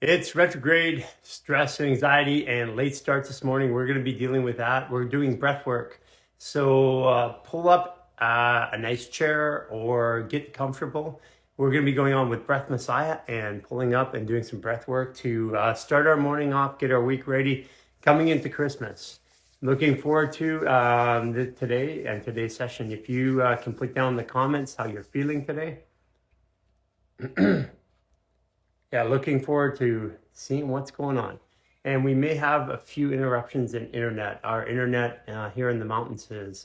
It's retrograde, stress and anxiety, and late starts this morning. We're going to be dealing with that. We're doing breath work. So pull up a nice chair or get comfortable. We're going to be going on with Breath Messiah and pulling up and doing some breath work to start our morning off, get our week ready, coming into Christmas. Looking forward to today and today's session. If you can put down in the comments how you're feeling today. Yeah, looking forward to seeing what's going on. And we may have a few interruptions in internet. Our internet here in the mountains has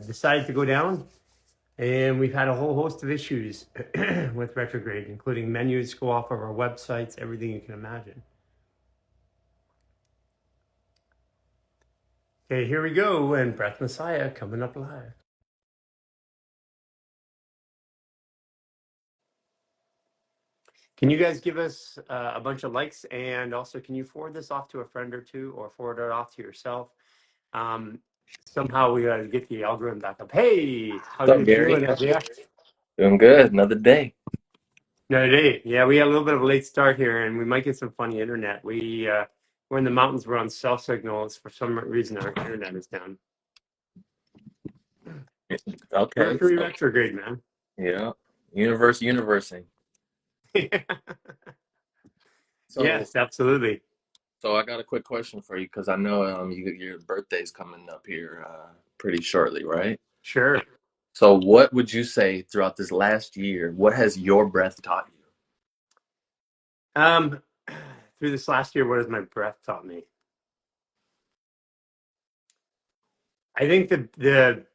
decided to go down, and we've had a whole host of issues with retrograde, including menus go off of our websites, everything you can imagine. Okay, here we go, and Breath Messiah coming up live. Can you guys give us a bunch of likes, and also can you forward this off to a friend or two, or forward it off to yourself? Somehow we got to get the algorithm back up. Hey, how What's you up, Garry? doing, Isaiah? Doing good. Another day. Another day. Yeah, we had a little bit of a late start here, and we might get some funny internet. We're in the mountains. We're on cell signals. For some reason, our internet is down. Okay. Mercury retrograde, man. Yeah. Universing. So, Yes, absolutely. so I got a quick question for you because I know your birthday's coming up here pretty shortly, right? Sure. So what would you say throughout this last year, what has your breath taught you? Um, through this last year, what has my breath taught me? I think the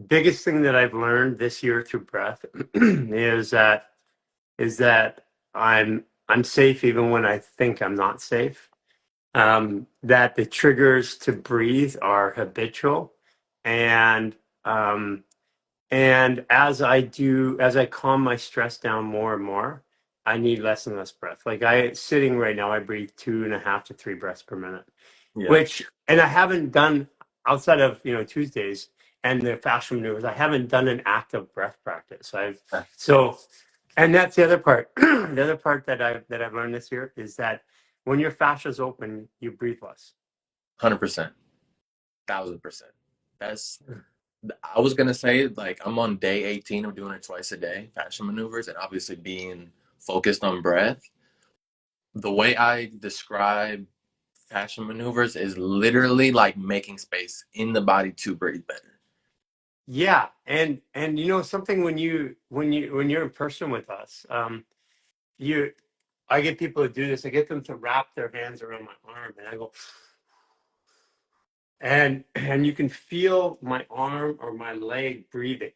biggest thing that I've learned this year through breath is that I'm safe even when I think I'm not safe. That the triggers to breathe are habitual, and um, and as I calm my stress down more and more, I need less and less breath. Like sitting right now, I breathe 2.5 to 3 breaths per minute, Yeah. and I haven't done outside of Tuesdays and the fascial maneuvers. I haven't done an active breath practice. And that's the other part. The other part that I've learned this year is that when your fascia is open, you breathe less. 100%. 1,000%. That's I was gonna say, like, I'm on day 18 of doing it twice a day, fascia maneuvers, and obviously being focused on breath. The way I describe fascia maneuvers is literally like making space in the body to breathe better. Yeah, and something when you're in person with us, you I get people to do this. I get them to wrap their hands around my arm, and I go, and you can feel my arm or my leg breathing.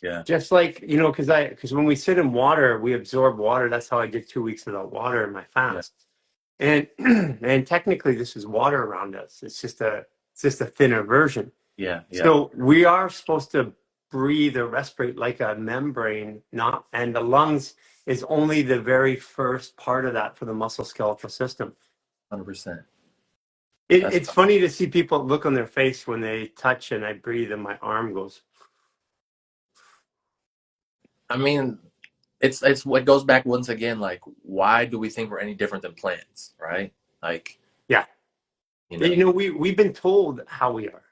Yeah. Just like, because when we sit in water, we absorb water. That's how I did 2 weeks without water in my Yeah. fast. And and technically, this is water around us. It's just a thinner version. Yeah. Yeah. So we are supposed to breathe or respirate like a membrane, not and the lungs is only the very first part of that for the musculoskeletal system. 100%. It's funny to see people look on their face when they touch and I breathe and my arm goes. I mean, it's what goes back once again, like, why do we think we're any different than plants, right? Like, Yeah. you know. We've been told how we are.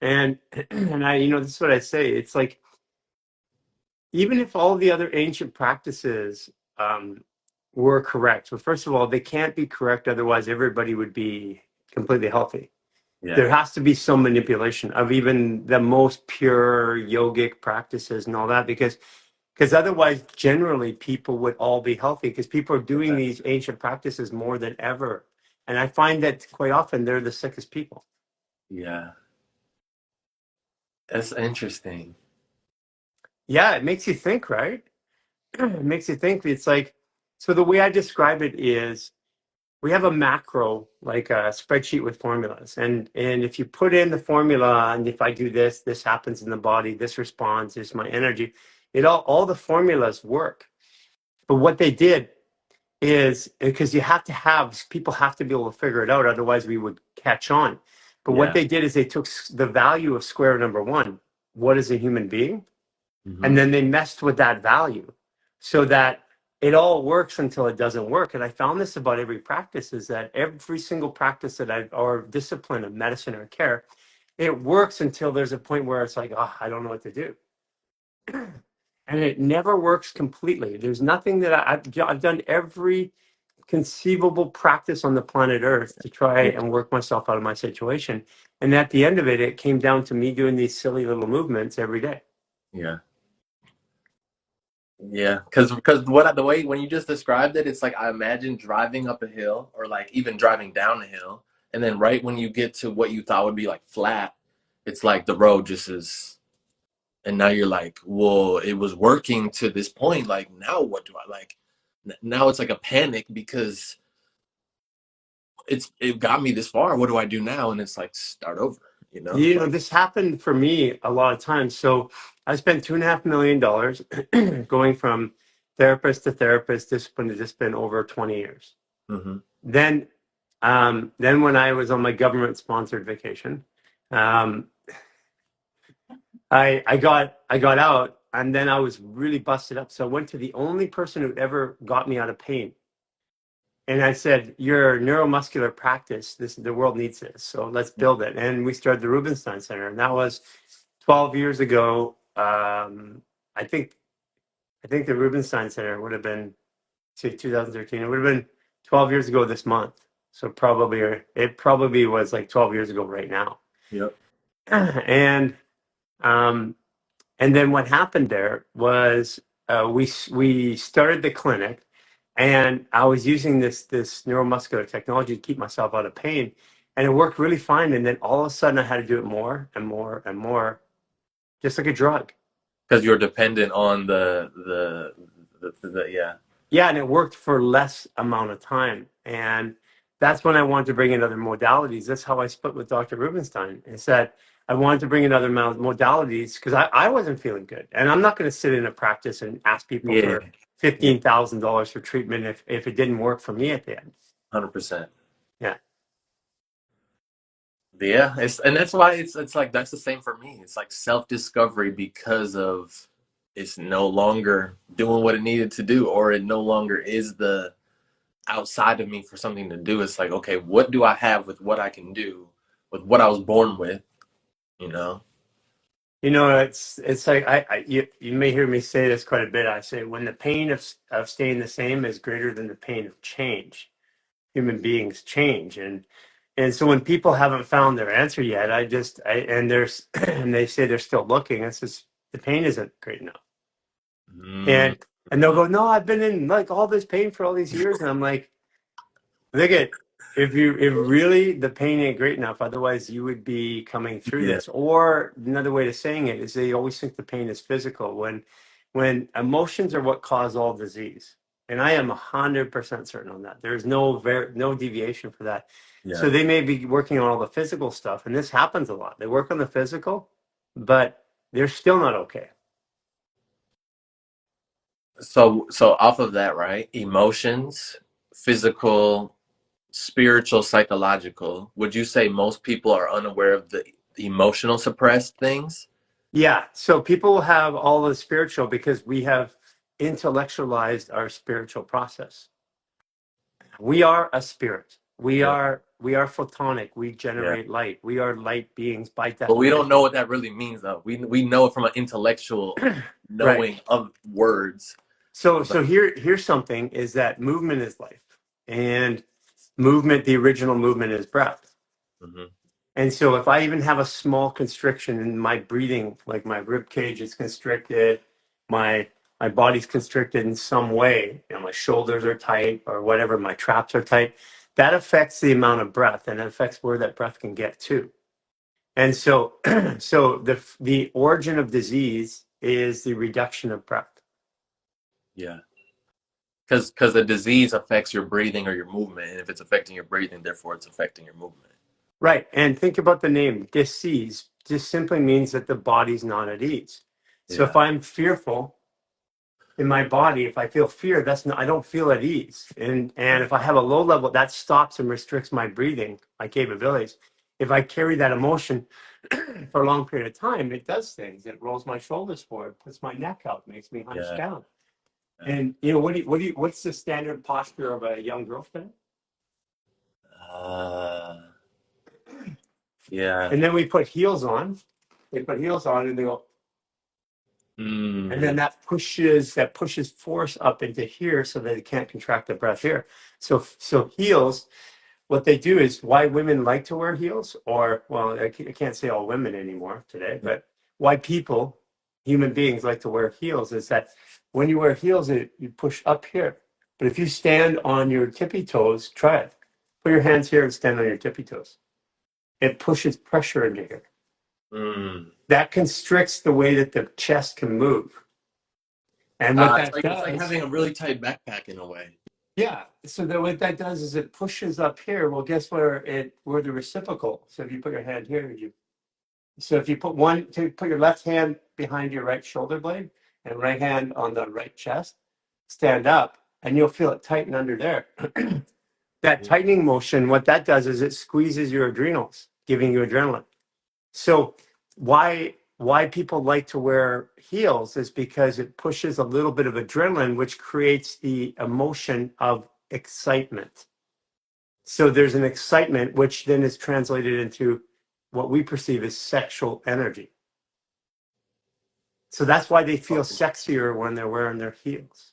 And this is what I say. It's like, even if all the other ancient practices were correct, well, first of all, they can't be correct, otherwise everybody would be completely healthy. Yeah. There has to be some manipulation of even the most pure yogic practices and all that, because otherwise, generally, people would all be healthy because people are doing these ancient practices more than ever. And I find that quite often they're the sickest people. Yeah. That's interesting. Yeah, it makes you think, right? It makes you think. It's like, so the way I describe it is we have a macro, like a spreadsheet with formulas. And if you put in the formula, and if I do this, this happens in the body, this responds, this is my energy. All the formulas work. But what they did is, because people have to be able to figure it out, otherwise we would catch on. But what they did is they took the value of square number one, what is a human being? Mm-hmm. And then they messed with that value so that it all works until it doesn't work. And I found this about every practice, is that every single practice that or discipline of medicine or care, it works until there's a point where it's like, oh, I don't know what to do. And it never works completely. There's nothing that I've done every conceivable practice on the planet Earth to try Yeah. and work myself out of my situation. And at the end of it, it came down to me doing these silly little movements every day. Yeah. Yeah, because the way when you just described it, it's like I imagine driving up a hill or like even driving down a hill, and then right when you get to what you thought would be like flat, it's like the road just is, and now you're like, well, it was working to this point. Like now, what do I like? Now it's like a panic because it got me this far. What do I do now? And it's like start over. You know, Like this happened for me a lot of times. So I spent $2.5 million going from therapist to therapist, discipline to discipline over 20 years. hmm Then, then when I was on my government-sponsored vacation, um, I got out, and then I was really busted up. So I went to the only person who ever got me out of pain, and I said, "Your neuromuscular practice, the world needs this, so let's build it." And we started the Rubenstein Center, and that was 12 years ago. I think the Rubenstein Center would have been, say, 2013. It would have been 12 years ago this month. So probably, it probably was like 12 years ago right now. Yep. And um, and then what happened there was we started the clinic, and I was using this neuromuscular technology to keep myself out of pain, and it worked really fine. And then all of a sudden, I had to do it more and more and more, just like a drug. Because you're dependent on the yeah. Yeah, and it worked for less amount of time. And that's when I wanted to bring in other modalities. That's how I split with Dr. Rubenstein. I said I wanted to bring in other modalities because I wasn't feeling good. And I'm not going to sit in a practice and ask people Yeah. for Yeah. $15,000 for treatment if it didn't work for me at the end. 100%. Yeah. Yeah, and that's why it's like that's the same for me. It's like self-discovery because of it's no longer doing what it needed to do, or it no longer is the outside of me for something to do. It's like, okay, what do I have with what I can do with what I was born with, you know? You know, it's like you may hear me say this quite a bit. I say when the pain of staying the same is greater than the pain of change, human beings change. And so when people haven't found their answer yet, and there's and they say they're still looking, it's just the pain isn't great enough. Mm, And they'll go, no, I've been in like all this pain for all these years. And I'm like, look at, if really the pain ain't great enough, otherwise you would be coming through yeah, this. Or another way of saying it is they always think the pain is physical when emotions are what cause all disease. And I am 100% certain on that. There's no deviation for that. yeah. So they may be working on all the physical stuff, and this happens a lot. They work on the physical, but they're still not okay. So off of that, right? Emotions, physical, spiritual, psychological. Would you say most people are unaware of the emotional suppressed things? Yeah. So people have all the spiritual because we have intellectualized our spiritual process. We are a spirit. Yeah, We are photonic. We yeah. generate light. We are light beings by But we don't definition. know what that really means, though. We know it from an intellectual Right. knowing of words. So But here's something is that movement is life. And movement, the original movement is breath. mhm. And so if I even have a small constriction in my breathing, like my rib cage is constricted, my my body's constricted in some way, you know, my shoulders are tight or whatever, my traps are tight, that affects the amount of breath and it affects where that breath can get to. And so so the origin of disease is the reduction of breath. Yeah, because the disease affects your breathing or your movement, and if it's affecting your breathing, therefore it's affecting your movement. Right. And think about the name disease. Just simply means that the body's not at ease. So if Yeah, I'm fearful, in my body, if I feel fear, that's not, I don't feel at ease. And yeah, if I have a low level, that stops and restricts my breathing, my capabilities. If I carry that emotion for a long period of time, it does things. It rolls my shoulders forward, puts my neck out, makes me hunch yeah. down. And what's the standard posture of a young girl today? Uh, yeah. And then we put heels on. They put heels on and they go, and Mm, then that pushes force up into here so that it can't contract the breath here. So heels, what they do is why women like to wear heels, or well, I can't say all women anymore today, but why people, human beings, like to wear heels is that when you wear heels, you push up here. But if you stand on your tippy toes, try it. Put your hands here and stand on your tippy toes. It pushes pressure into here. mm. That constricts the way that the chest can move. And what that It's like does, having a really tight backpack in a way. yeah. So that what that does is it pushes up here. Well, guess where the reciprocal. So if you put your hand here, so if you put your left hand behind your right shoulder blade and right hand on the right chest, stand up, and you'll feel it tighten under there. That tightening motion, what that does is it squeezes your adrenals, giving you adrenaline. So why people like to wear heels is because it pushes a little bit of adrenaline, which creates the emotion of excitement. So there's an excitement, which then is translated into what we perceive as sexual energy. So that's why they feel sexier when they're wearing their heels.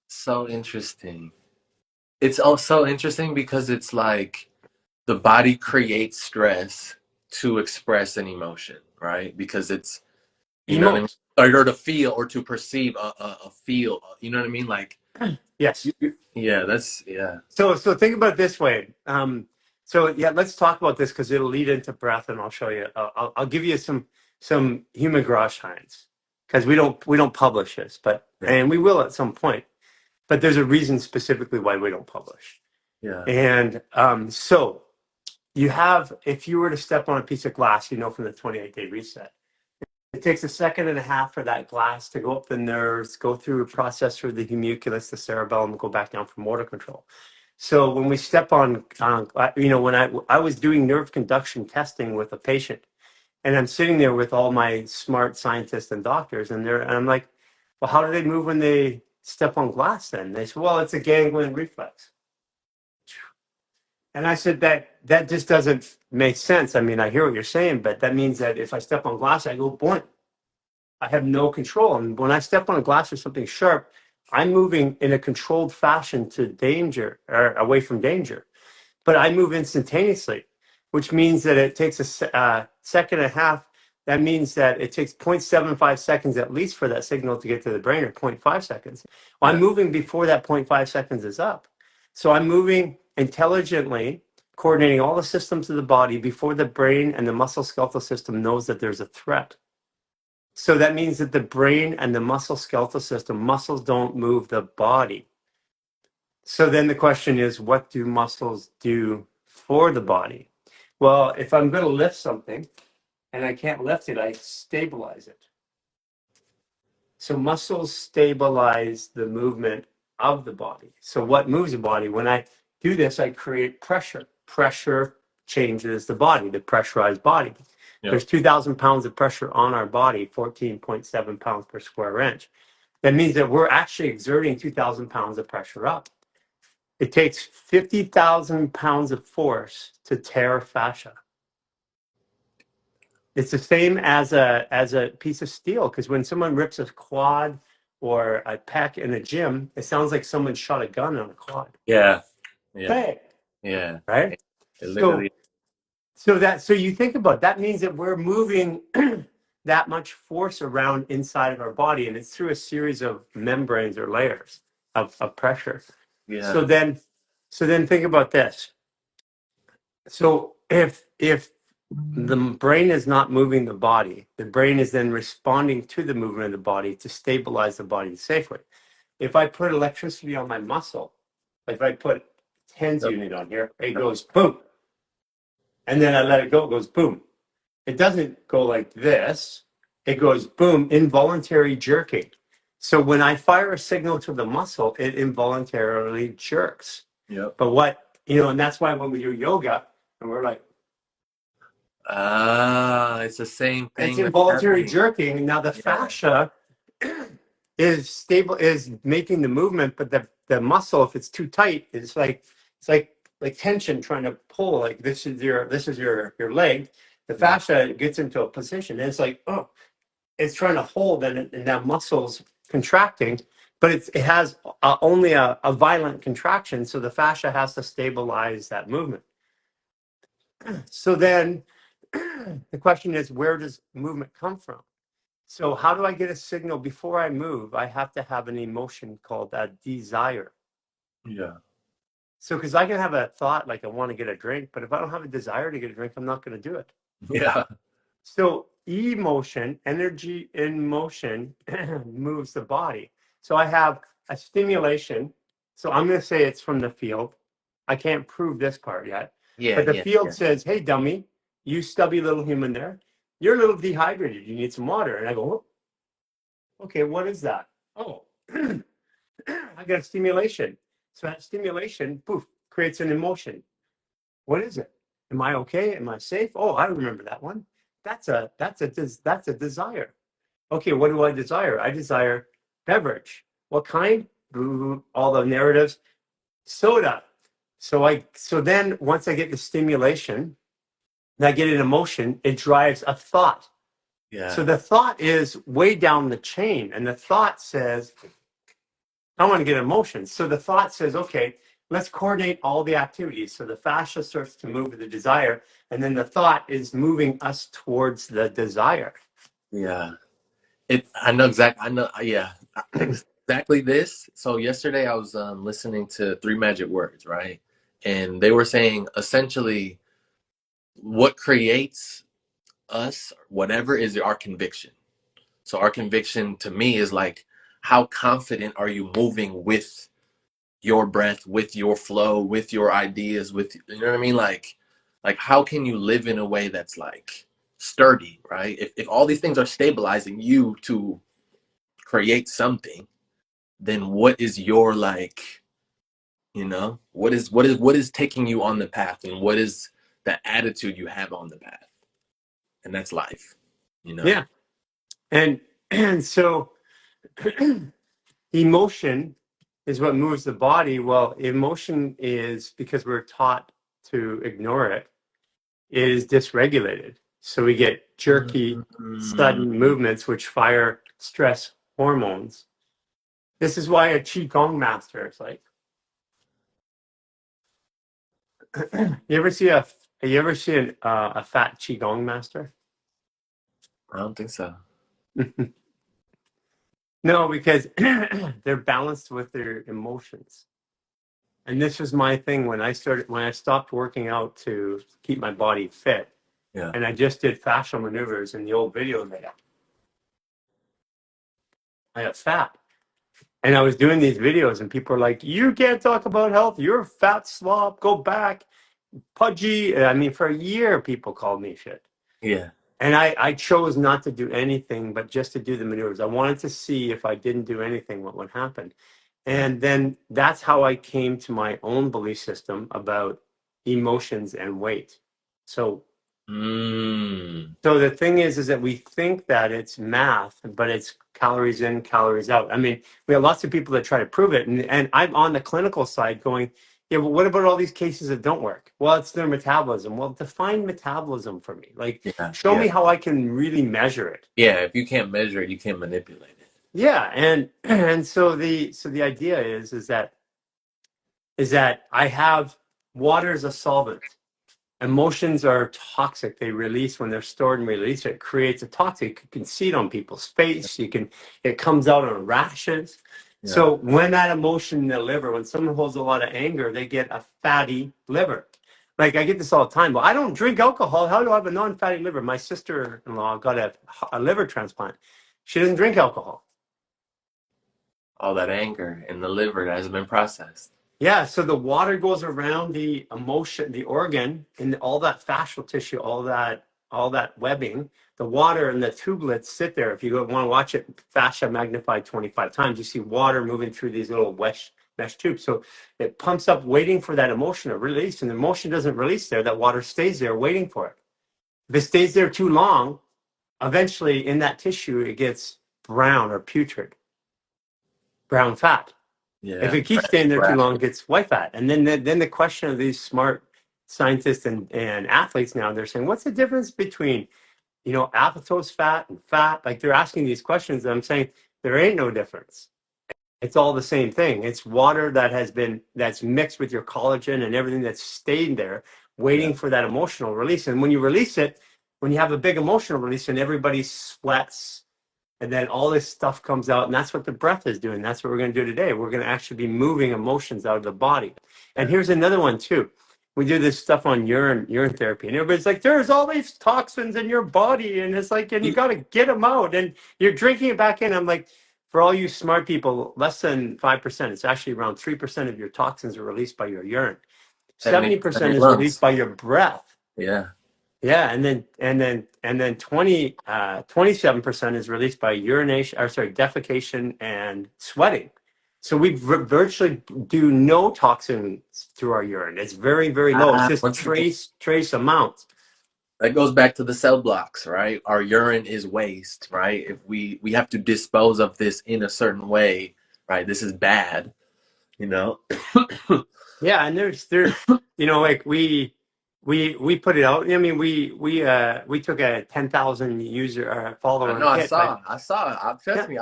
So interesting. It's also interesting because it's like the body creates stress to express an emotion, right? Because it's, you know what I mean? Emote. Or to feel or to perceive a feel, you know what I mean? Like, Yes. yeah, that's, yeah. So think about it this way. So yeah, let's talk about this because it'll lead into breath, and I'll show you. I'll give you some human garage science because we don't publish this, but Yeah. and we will at some point. But there's a reason specifically why we don't publish. Yeah. And so you have, if you were to step on a piece of glass, from the 28-day reset. It takes a second and a half for that glass to go up the nerves, go through a process through the homunculus, the cerebellum, go back down for motor control. So when we step on, when I was doing nerve conduction testing with a patient, and I'm sitting there with all my smart scientists and doctors, and I'm like, well, how do they move when they step on glass? Then they said, well, it's a ganglion reflex. And I said that just doesn't make sense. I mean, I hear what you're saying, but that means that if I step on glass, I go boing. I have no control. And when I step on a glass or something sharp, I'm moving in a controlled fashion to danger or away from danger. But I move instantaneously, which means that it takes a second and a half. That means that it takes 0.75 seconds at least for that signal to get to the brain, or 0.5 seconds. Well, I'm Yeah. moving before that 0.5 seconds is up. So I'm moving intelligently, coordinating all the systems of the body before the brain and the muscle skeletal system knows that there's a threat. So that means that the brain and the muscle skeletal system, muscles don't move the body. So then the question is, what do muscles do for the body? Well, if I'm going to lift something and I can't lift it, I stabilize it. So muscles stabilize the movement of the body. So what moves the body? When I do this, I create pressure. Pressure changes the body, the pressurized body. Yeah. There's 2,000 pounds of pressure on our body, 14.7 pounds per square inch. That means that we're actually exerting 2,000 pounds of pressure up. It takes 50,000 pounds of force to tear fascia. It's the same as a piece of steel, because when someone rips a quad or a pec in a gym, it sounds like someone shot a gun on a quad. Yeah. Yeah. Bang, Yeah. right? It So literally, so you think about it, that means that we're moving that much force around inside of our body, and it's through a series of membranes or layers of pressure. So yeah. then so then think about this. So if the brain is not moving the body, the brain is then responding to the movement of the body to stabilize the body safely. If I put electricity on my muscle, like if I put TENS Yep. unit on here, it goes boom. And then I let it go, it goes boom. It doesn't go like this. It goes boom, involuntary jerking. So when I fire a signal to the muscle, it involuntarily jerks. Yep. But and that's why when we do yoga and we're like, Ah, it's the same it's thing that's involuntary happening. jerking. Now the Yeah. fascia is stable, is making the movement, but the muscle, if it's too tight, it's like tension trying to pull. Like this is your leg. The Yeah. fascia gets into a position, and it's like, oh, it's trying to hold, and that muscle's contracting, but it has only a violent contraction, so the fascia has to stabilize that movement. So then the question is, where does movement come from? So how do I get a signal before I move? I have to have an emotion called a desire. Yeah. So because I can have a thought like I want to get a drink, but if I don't have a desire to get a drink, I'm not going to do it. Yeah. So emotion, energy in motion, moves the body. So I have a stimulation. So I'm going to say it's from the field. I can't prove this part yet, Yeah. but the Yeah. field Yeah. says, "Hey, dummy, you stubby little human there, you're a little dehydrated. You need some water." And I go, "Oh, okay, what is that?" Oh, I got a stimulation. So that stimulation, poof, creates an emotion. What is it? Am I okay? Am I safe? Oh, I remember that one. That's a desire. Okay, what do I desire? I desire beverage. What kind? All the narratives. Soda. So then once I get the stimulation, and I get an emotion, it drives a thought. So Yeah. the thought is way down the chain, and the thought says, I want to get emotions. So the thought says, okay, let's coordinate all the activities. So the fascia starts to move with the desire, and then the thought is moving us towards the desire. Yeah. I know exactly. I know. Yeah. Exactly this. So yesterday I was listening to Three Magic Words, right? And they were saying essentially what creates us, whatever, is our conviction. So our conviction to me is like, how confident are you moving with your breath, with your flow, with your ideas, with, you know what I mean? Like how can you live in a way that's like sturdy, right? If all these things are stabilizing you to create something, then what is your like, what is taking you on the path, and what is the attitude you have on the path? And that's life, you know? Yeah. And so emotion is what moves the body. Well, emotion is, because we're taught to ignore it, is dysregulated. So we get jerky, Mm, sudden movements which fire stress hormones. This is why a qigong master is like, you ever see a fat qigong master? I don't think so. No, because they're balanced with their emotions. And this was my thing when I stopped working out to keep my body fit, Yeah. and I just did fascial maneuvers in the old video that I have fat. And I was doing these videos, and people are like, "You can't talk about health. You're a fat slob. Go back, pudgy." I mean, for a year, people called me shit. Yeah. And I chose not to do anything, but just to do the maneuvers. I wanted to see if I didn't do anything, what would happen. Yeah. And then that's how I came to my own belief system about emotions and weight. So Mm. so the thing is that we think that it's math, but it's calories in, calories out. I mean, we have lots of people that try to prove it, and I'm on the clinical side going, yeah, but what about all these cases that don't work? Well, it's their metabolism. Well, define metabolism for me. Like, Yeah. show Yeah. me how I can really measure it. Yeah. If you can't measure it, you can't manipulate it. Yeah, and so the idea is that I have water as a solvent. Emotions are toxic. They release when they're stored and released. It creates a toxic. You can see it on people's face. It comes out on rashes. Yeah. So when that emotion in the liver, when someone holds a lot of anger, they get a fatty liver. Like I get this all the time. Well, I don't drink alcohol. How do I have a non-fatty liver? My sister-in-law got a liver transplant. She doesn't drink alcohol. All that anger in the liver that hasn't been processed. Yeah, so the water goes around the emotion, the organ, and all that fascial tissue, all that webbing. The water and the tubulets sit there. If you want to watch it, fascia magnified 25 times, you see water moving through these little mesh tubes. So it pumps up, waiting for that emotion to release, and the emotion doesn't release there. That water stays there, waiting for it. If it stays there too long, eventually in that tissue, it gets brown or putrid. brown fat. If Yeah. it keeps staying there too Fresh. long, it gets white fat. And then the question of these smart scientists and athletes now, they're saying, what's the difference between, adipose fat and fat? Like they're asking these questions, and I'm saying there ain't no difference. It's all the same thing. It's water that's mixed with your collagen and everything that's stayed there, Yeah. waiting for that emotional release. And when you release it, when you have a big emotional release and everybody sweats, and then all this stuff comes out, and that's what the breath is doing. That's what we're going to do today. We're going to actually be moving emotions out of the body. And Yeah. here's another one too. We do this stuff on urine therapy, and everybody's like, "There's all these toxins in your body," and it's like, and you got to get them out, and you're drinking it back in. I'm like, for all you smart people, less than 5%. It's actually around 3% of your toxins are released by your urine. And 70% your is released lungs. by your breath. Yeah. Yeah, and then 27% is released by urination, or sorry, defecation and sweating. So we virtually do no toxins through our urine. It's very, very low. It's just Once again, trace amounts. that goes back to the cell blocks, right? Our urine is waste, right? If we have to dispose of this in a certain way, right? This is bad, you know? Yeah, and there's like we put it out. I mean, we took a 10,000 user I follower know, hit, but I saw it. Trust yeah, me,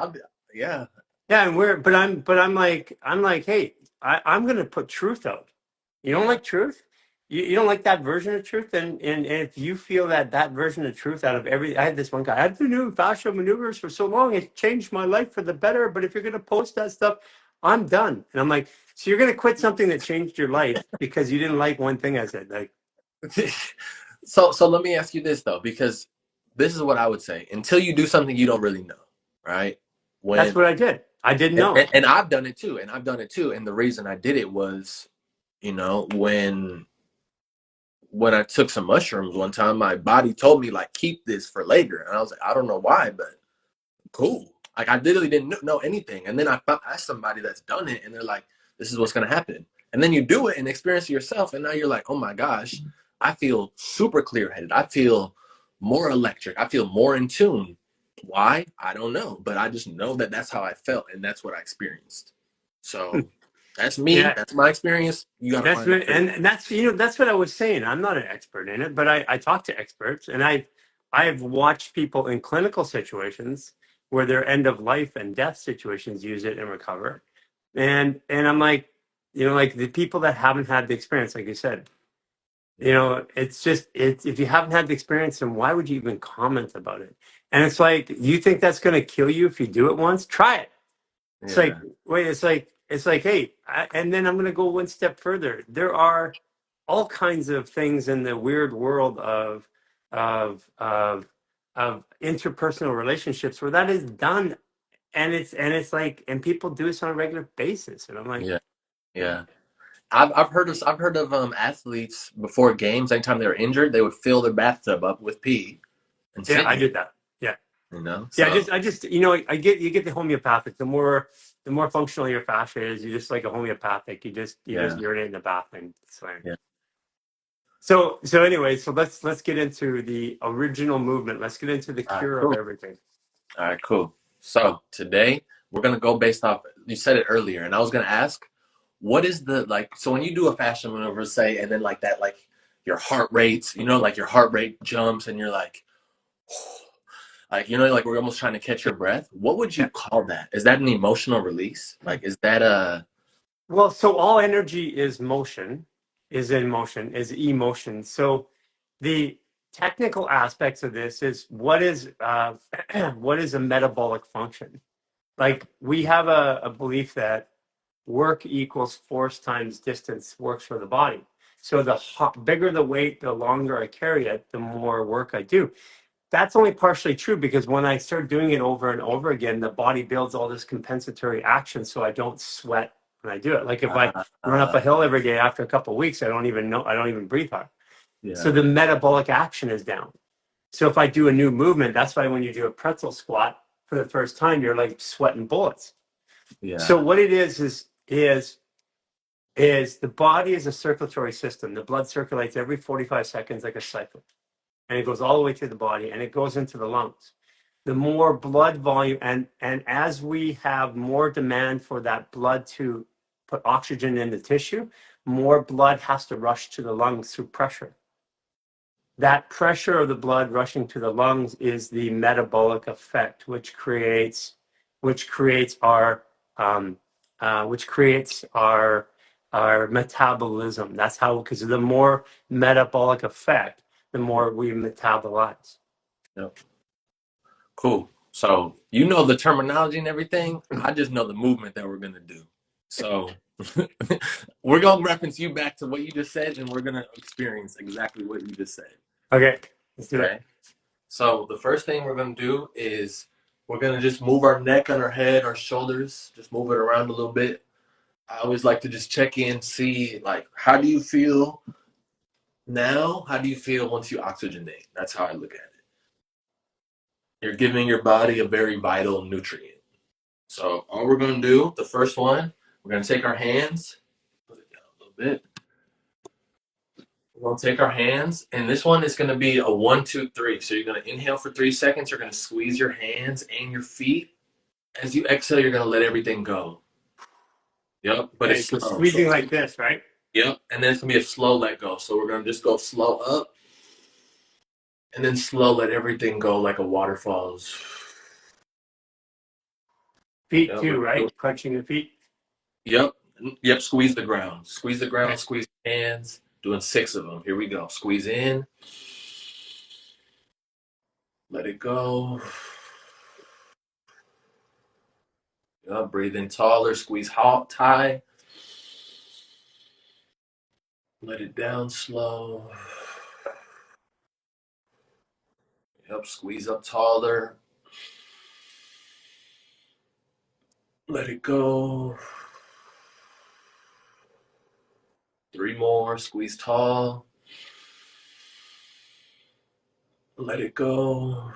yeah. yeah, and I'm like, hey, I'm gonna put truth out. You don't Yeah. like truth? You don't like that version of truth? And if you feel that version of truth out of I had this one guy, I've been doing fascial maneuvers for so long, it changed my life for the better. But if you're gonna post that stuff, I'm done. And I'm like, so you're gonna quit something that changed your life because you didn't like one thing I said? Like, So let me ask you this though, because this is what I would say. Until you do something you don't really know, right? that's When what I did. I didn't and, know. and, and I've done it too, and the reason I did it was, when I took some mushrooms one time, my body told me like keep this for later, and I was like, I don't know why, but cool. Like I literally didn't know anything, and then I asked somebody that's done it, and they're like, this is what's gonna happen, and then you do it and experience it yourself, and now you're like, oh my gosh, I feel super clear headed. I feel more electric. I feel more in tune. Why? I don't know, but I just know that that's how I felt, and that's what I experienced. So that's me. Yeah, That's my experience. You got to that's find what, out for yourself. and that's what I was saying. I'm not an expert in it, but I talk to experts, and I've watched people in clinical situations where they're end of life and death situations use it and recover, and I'm like, like the people that haven't had the experience, like you said, it's just if you haven't had the experience, then why would you even comment about it? And it's like, you think that's going to kill you if you do it once? Try it. It's like, Yeah, wait, it's like, hey, and then I'm going to go one step further. There are all kinds of things in the weird world of of of interpersonal relationships where that is done, and it's like, and people do this on a regular basis, and I'm like, yeah, yeah. I've heard of athletes before games. Anytime they were injured, they would fill their bathtub up with pee and yeah, sit I in it. did that. Yeah, yeah. So I just, you get the homeopathic. The more functional your fascia is, you just like a homeopathic. You just yeah, urinate in the bathroom. It's fine. yeah. So anyway, so let's get into the original movement. Let's get into the All right, cure of cool. everything. All right, cool. So today we're gonna go based off. You said it earlier, and I was gonna ask, what is the like? So when you do a fashion maneuver, say, and then like that, like your heart rates, like your heart rate jumps, and you're like like we're almost trying to catch your breath. What would you Yeah. call that? Is that an emotional release? Like, is that a Well, so all energy is motion, is in motion, is emotion. So the technical aspects of this is what is what is a metabolic function? Like, we have a belief that work equals force times distance works for the body. So the bigger the weight, the longer I carry it, the more work I do. That's only partially true, because when I start doing it over and over again, the body builds all this compensatory action so I don't sweat when I do it. Like if I run up uh, a hill every day, after a couple of weeks, I don't even breathe hard. So yeah, the metabolic action is down. So if I do a new movement, that's why when you do a pretzel squat for the first time, you're like sweating bullets. So yeah, what it is the body is a circulatory system. The blood circulates every 45 seconds like a cycle, and it goes all the way through the body, and it goes into the lungs. the more blood volume, and as we have more demand for that blood to put oxygen in the tissue, more blood has to rush to the lungs through pressure. That pressure of the blood rushing to the lungs is the metabolic effect, which creates our um, which creates our metabolism. That's how, because the more metabolic effect, the more we metabolize. Yep. Cool. So you know the terminology and everything. I just know the movement that we're gonna do. So we're gonna reference you back to what you just said, and we're gonna experience exactly what you just said. Okay, let's do it. Okay. So the first thing we're gonna do is we're gonna just move our neck and our head, our shoulders, just move it around a little bit. I always like to just check in, see like how do you feel now? How do you feel once you oxygenate? That's how I look at it. You're giving your body a very vital nutrient. So all we're gonna do, the first one, we're gonna take our hands, put it down a little bit. We're gonna take our hands, and this one is gonna be a 1, 2, 3. So you're gonna inhale for 3 seconds. You're gonna squeeze your hands and your feet. As you exhale, you're gonna let everything go. Yep, but Okay, it's so slow. So squeezing like this, right? yep, and then it's gonna be a slow let go. So we're gonna just go slow up, and then slow let everything go like a waterfalls. Feet Yep, too, right? Crunching the feet. yep, yep. Squeeze the ground. Squeeze the ground. Okay. Squeeze your hands. Doing 6 of them. Here we go. Squeeze in. Let it go. Yep, breathe in taller. Squeeze high. Let it down slow. Yep, squeeze up taller. Let it go. 3 more. Squeeze tall. Let it go.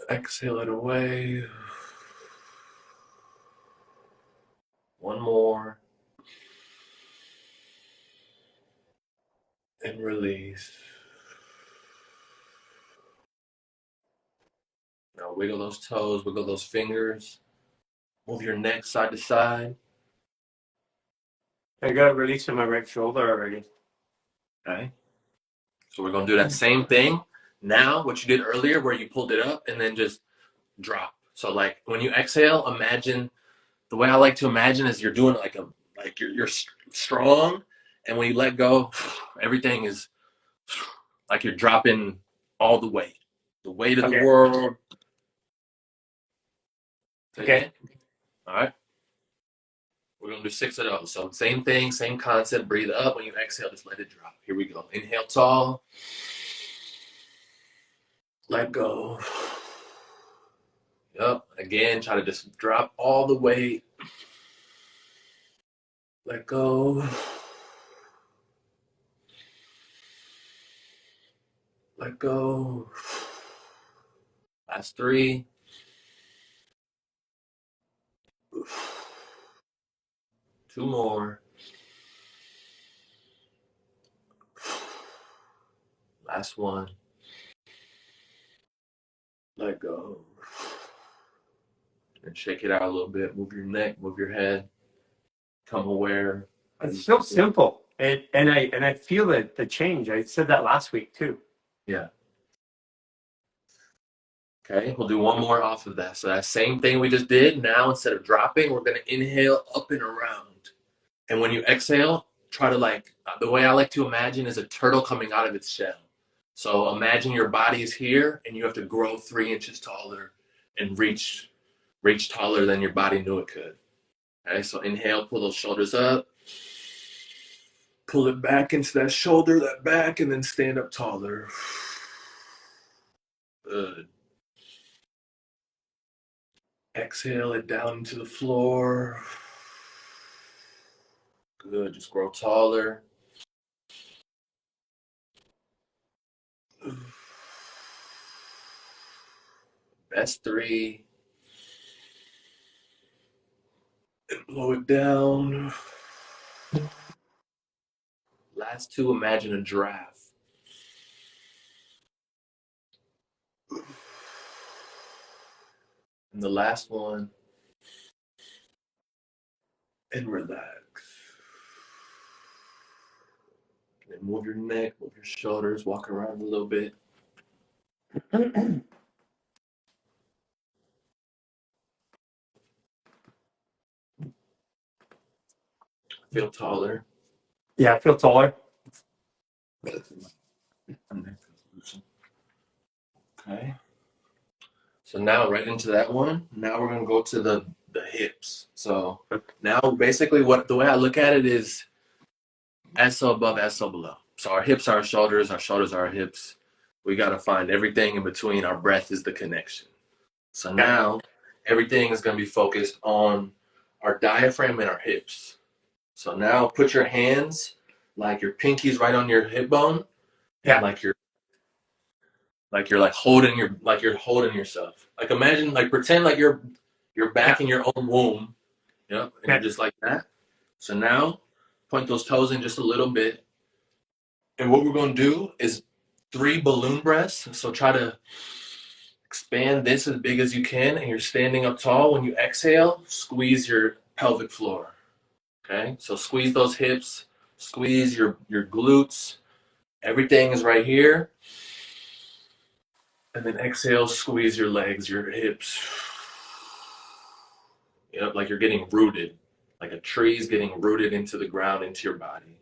Exhale it away. 1 more. And release. Now wiggle those toes, wiggle those fingers. Move your neck side to side. I got a release in my right shoulder already. Okay. So we're going to do that same thing. Now, what you did earlier, where you pulled it up and then just drop. So, like when you exhale, imagine the way I like to imagine is you're doing like you're strong, and when you let go, everything is like you're dropping all the weight of the Okay. world. Say Okay. again. All right. We're gonna do 6 of those. So same thing, same concept. Breathe up. When you exhale, just let it drop. Here we go. Inhale tall. Let go. Yep. Again, try to just drop all the weight. Let go. Let go. Last 3. Two more. Last one. Let go. And shake it out a little bit. Move your neck, move your head. Come aware. It's so simple. And I feel it, the change. I said that last week too. Yeah. Okay, we'll do one more off of that. So that same thing we just did. Now instead of dropping, we're gonna inhale up and around. And when you exhale, try to the way I like to imagine is a turtle coming out of its shell. So imagine your body is here and you have to grow 3 inches taller and reach taller than your body knew it could. Okay, so inhale, pull those shoulders up, pull it back into that shoulder, that back, and then stand up taller. Good. Exhale it down into the floor. Good, just grow taller. Best 3. And blow it down. Last two, imagine a giraffe. And the last one, and relax. And move your neck, move your shoulders, walk around a little bit. Feel taller. Yeah, I feel taller. Okay. So now right into that one. Now we're gonna go to the hips. So now basically what the way I look at it is SO above, SO below. So our hips are our shoulders are our hips. We gotta find everything in between. Our breath is the connection. So Yeah, now everything is gonna be focused on our diaphragm and our hips. So now put your hands like your pinkies right on your hip bone and yeah, like you're holding yourself. Like imagine like pretend like you're yeah. back in your own womb. Yep. And you're Okay. just like that. So now point those toes in just a little bit. And what we're gonna do is 3 balloon breaths. So try to expand this as big as you can and you're standing up tall. When you exhale, squeeze your pelvic floor. Okay? So squeeze those hips, squeeze your glutes. Everything is right here. And then exhale, squeeze your legs, your hips. Yep, like you're getting rooted. Like a tree's getting rooted into the ground, into your body.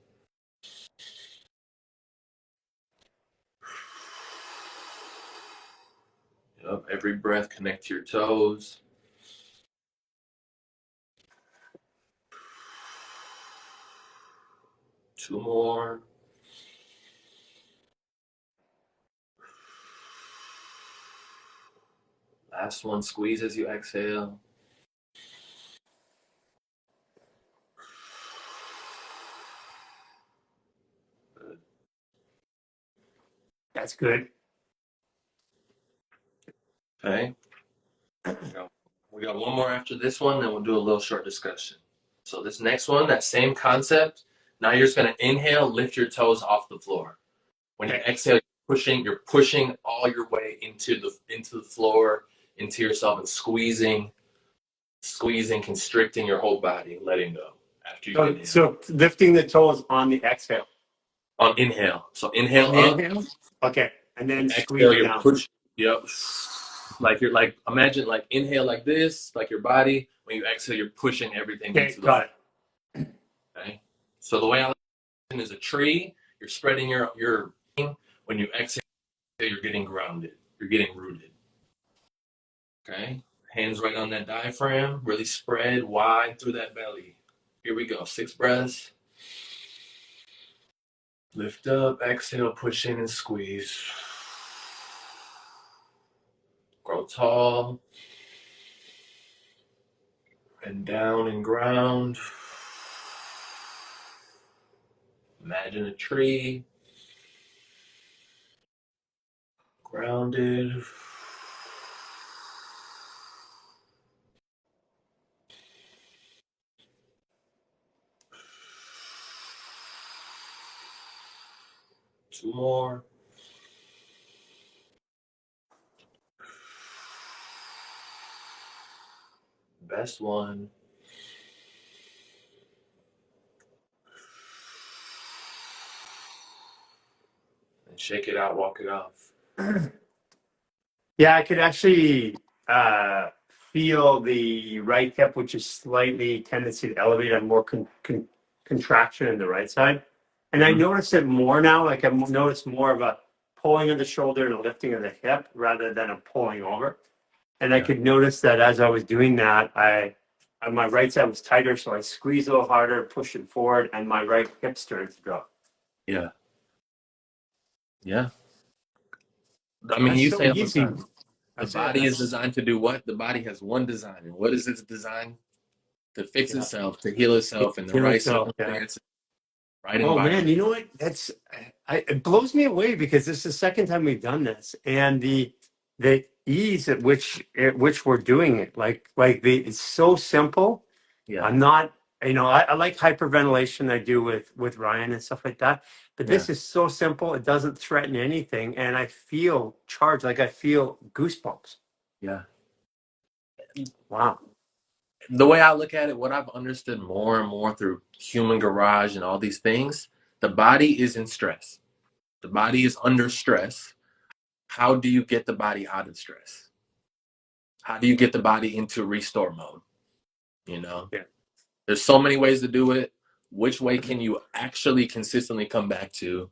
Yep, every breath connect to your toes. Two more. Last one, squeeze as you exhale. Good. That's good. Okay. We got one more after this one, then we'll do a little short discussion. So this next one, that same concept. Now you're just gonna inhale, lift your toes off the floor. When you Okay. exhale, you're pushing all your way into the floor, into yourself, and squeezing, constricting your whole body, letting go after you So, inhale. so lifting the toes on the exhale. On inhale. So On inhale the up, inhale? Okay. And and then exhale, squeeze you're down. push. Yep. Like you're like imagine like inhale like this, like your body. When you exhale, you're pushing everything Okay, into the got floor. it. Okay. So the way I like it is a tree. You're spreading your when you exhale, you're getting grounded. You're getting rooted. Okay. Hands right on that diaphragm. Really spread wide through that belly. Here we go. 6 breaths. Lift up, exhale, push in and squeeze. Grow tall and down and ground. Imagine a tree, grounded. Two more. Best one. And shake it out, walk it off. Yeah, I could actually feel the right hip, which is slightly tendency to elevate and more contraction in the right side. And I Mm-hmm. notice it more now. Like I notice more of a pulling of the shoulder and a lifting of the hip rather than a pulling over. And I Yeah. could notice that as I was doing that, my right side was tighter, so I squeezed a little harder, pushed it forward, and my right hip started to drop. Yeah. Yeah. I mean, That's you so say all the easy. time, the That's it. body is That's designed to do what? The body has one design. And what is its design? To fix yeah. itself, to heal itself in the Feel right itself. Yeah. circumstance, right Oh man, environment. you know what? It blows me away because this is the second time we've done this, and the ease at which we're doing it, it's so simple. Yeah. I'm not. I like hyperventilation I do with Ryan and stuff like that. But Yeah. this is so simple. It doesn't threaten anything. And I feel charged, like I feel goosebumps. Yeah. Wow. The way I look at it, what I've understood more and more through human garage and all these things, the body is in stress. The body is under stress. How do you get the body out of stress? How do you get the body into restore mode? You know, Yeah. there's so many ways to do it. Which way can you actually consistently come back to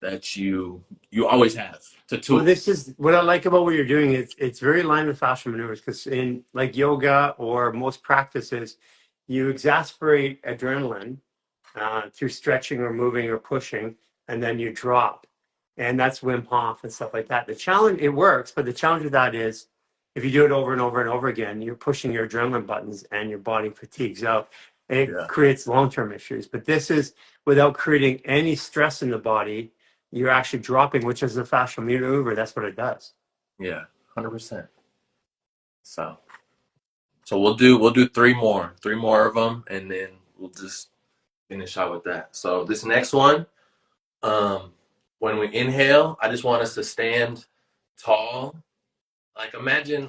that you always have to Well, tool? this is what I like about what you're doing. It's very aligned with fascial maneuvers because in like yoga or most practices, you exasperate adrenaline through stretching or moving or pushing, and then you drop. And that's Wim Hof and stuff like that. The challenge, it works, but the challenge of that is if you do it over and over and over again, you're pushing your adrenaline buttons and your body fatigues out. It Yeah, creates long-term issues. But this is without creating any stress in the body, you're actually dropping, which is a fascial maneuver. That's what it does. yeah, 100%. So, so we'll do three more of them, and then we'll just finish out with that. So this next one, um, when we inhale, I just want us to stand tall. Like imagine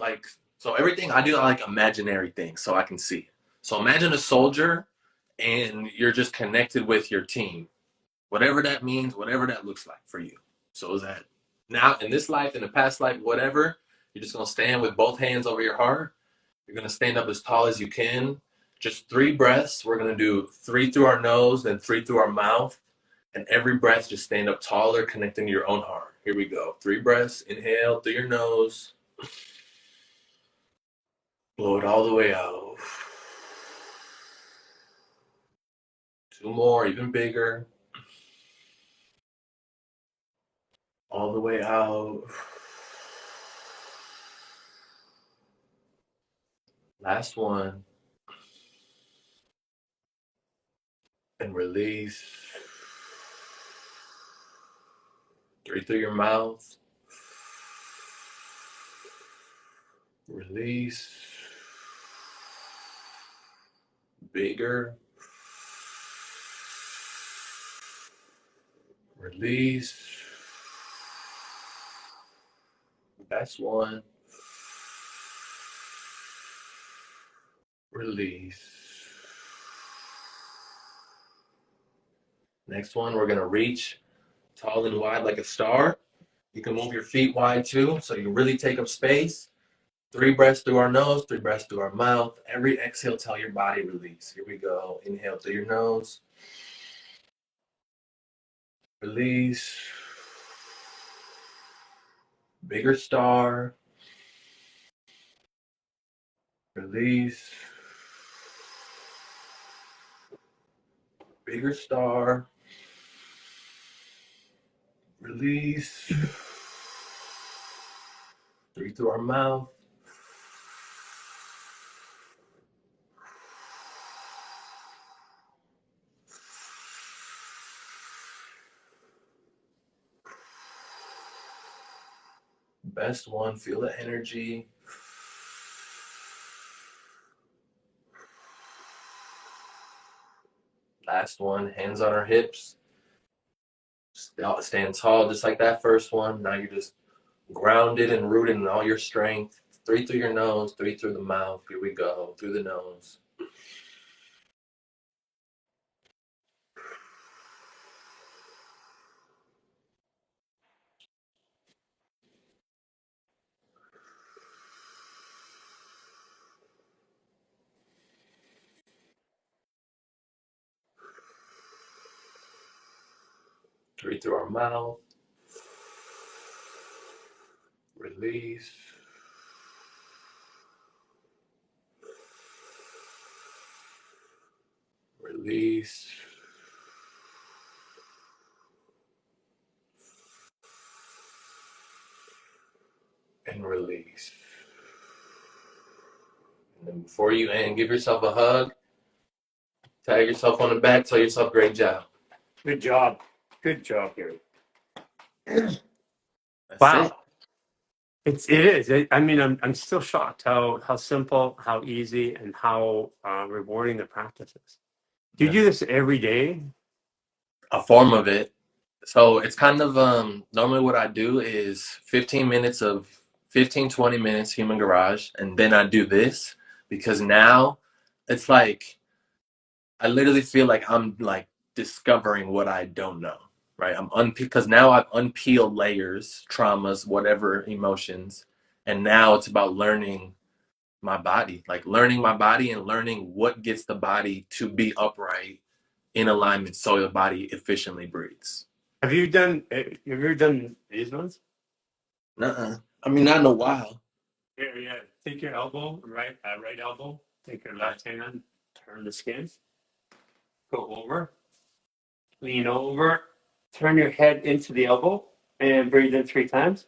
so everything I do I like imaginary things so I can see. So imagine a soldier and you're just connected with your team. Whatever that means, whatever that looks like for you. So is that now in this life, in the past life, whatever, you're just gonna stand with both hands over your heart. You're gonna stand up as tall as you can. Just 3 breaths. We're gonna do 3 through our nose, then 3 through our mouth. And every breath, just stand up taller, connecting to your own heart. Here we go. 3 breaths. Inhale through your nose. Blow it all the way out. 2 more, even bigger. All the way out. Last one. And release. 3 through your mouth. Release. Bigger. Release. That's one. Release. Next one, we're going to reach tall and wide like a star. You can move your feet wide too, so you really take up space. 3 breaths through our nose, 3 breaths through our mouth. Every exhale, tell your body release. Here we go. Inhale through your nose. Release. Bigger star. Release. Bigger star. Release. 3 through our mouth. Best one. Feel the energy. Last one. Hands on our hips. Stand tall just like that first one. Now you're just grounded and rooted in all your strength. 3 through your nose, 3 through the mouth. Here we go. Through the nose. 3 through our mouth. Release. Release. And release. And then before you end, give yourself a hug. Tag yourself on the back. Tell yourself, great job. Good job. Good job, Gary. That's it. Wow. It is. I mean, I'm still shocked how simple, how easy, and how rewarding the practice is. Do you Yeah. do this every day? A form of it. So it's kind of normally what I do is 20 minutes human garage, and then I do this because now it's like I literally feel like I'm like discovering what I don't know, right? Because now I've unpeeled layers, traumas, whatever emotions, and now it's about learning my body, like learning my body and learning what gets the body to be upright in alignment so the body efficiently breathes. Have you ever done these ones? Nuh-uh. I mean, not in a while. Here, yeah. Take your elbow, right elbow. Take your left hand, turn the skin, go over, lean over, turn your head into the elbow, and breathe in 3 times.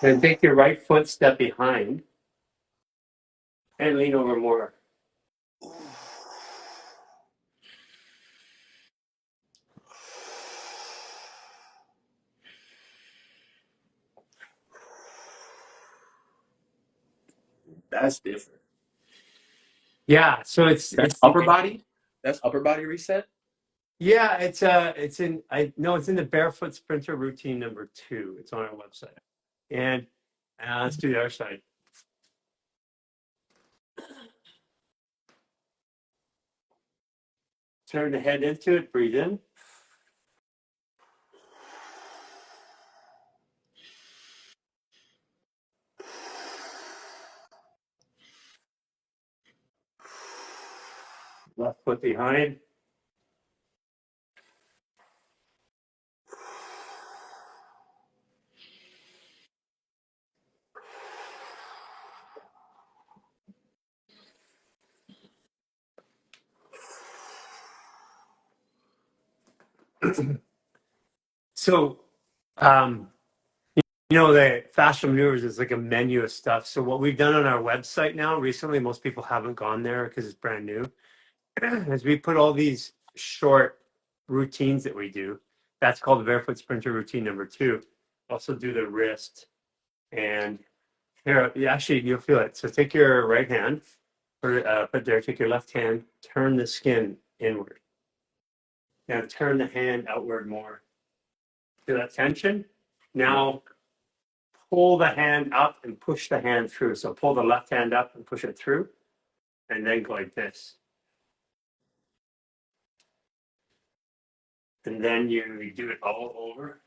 Then take your right foot, step behind, and lean over more. That's different. Yeah, so That's upper body. That's upper body reset. yeah, it's in I no, it's in the barefoot sprinter routine number 2. It's on our website. And let's do the other side. Turn the head into it, breathe in. Left foot behind. So um the fascial maneuvers is like a menu of stuff. So what we've done on our website now recently, most people haven't gone there because it's brand new, is we put all these short routines that we do. That's called the barefoot sprinter routine number 2. Also do the wrist. And here, actually, you'll feel it. So take your right hand, put there, take your left hand, turn the skin inward. Now turn the hand outward more. Feel that tension? Now pull the hand up and push the hand through. So pull the left hand up and push it through, and then go like this. And then you do it all over.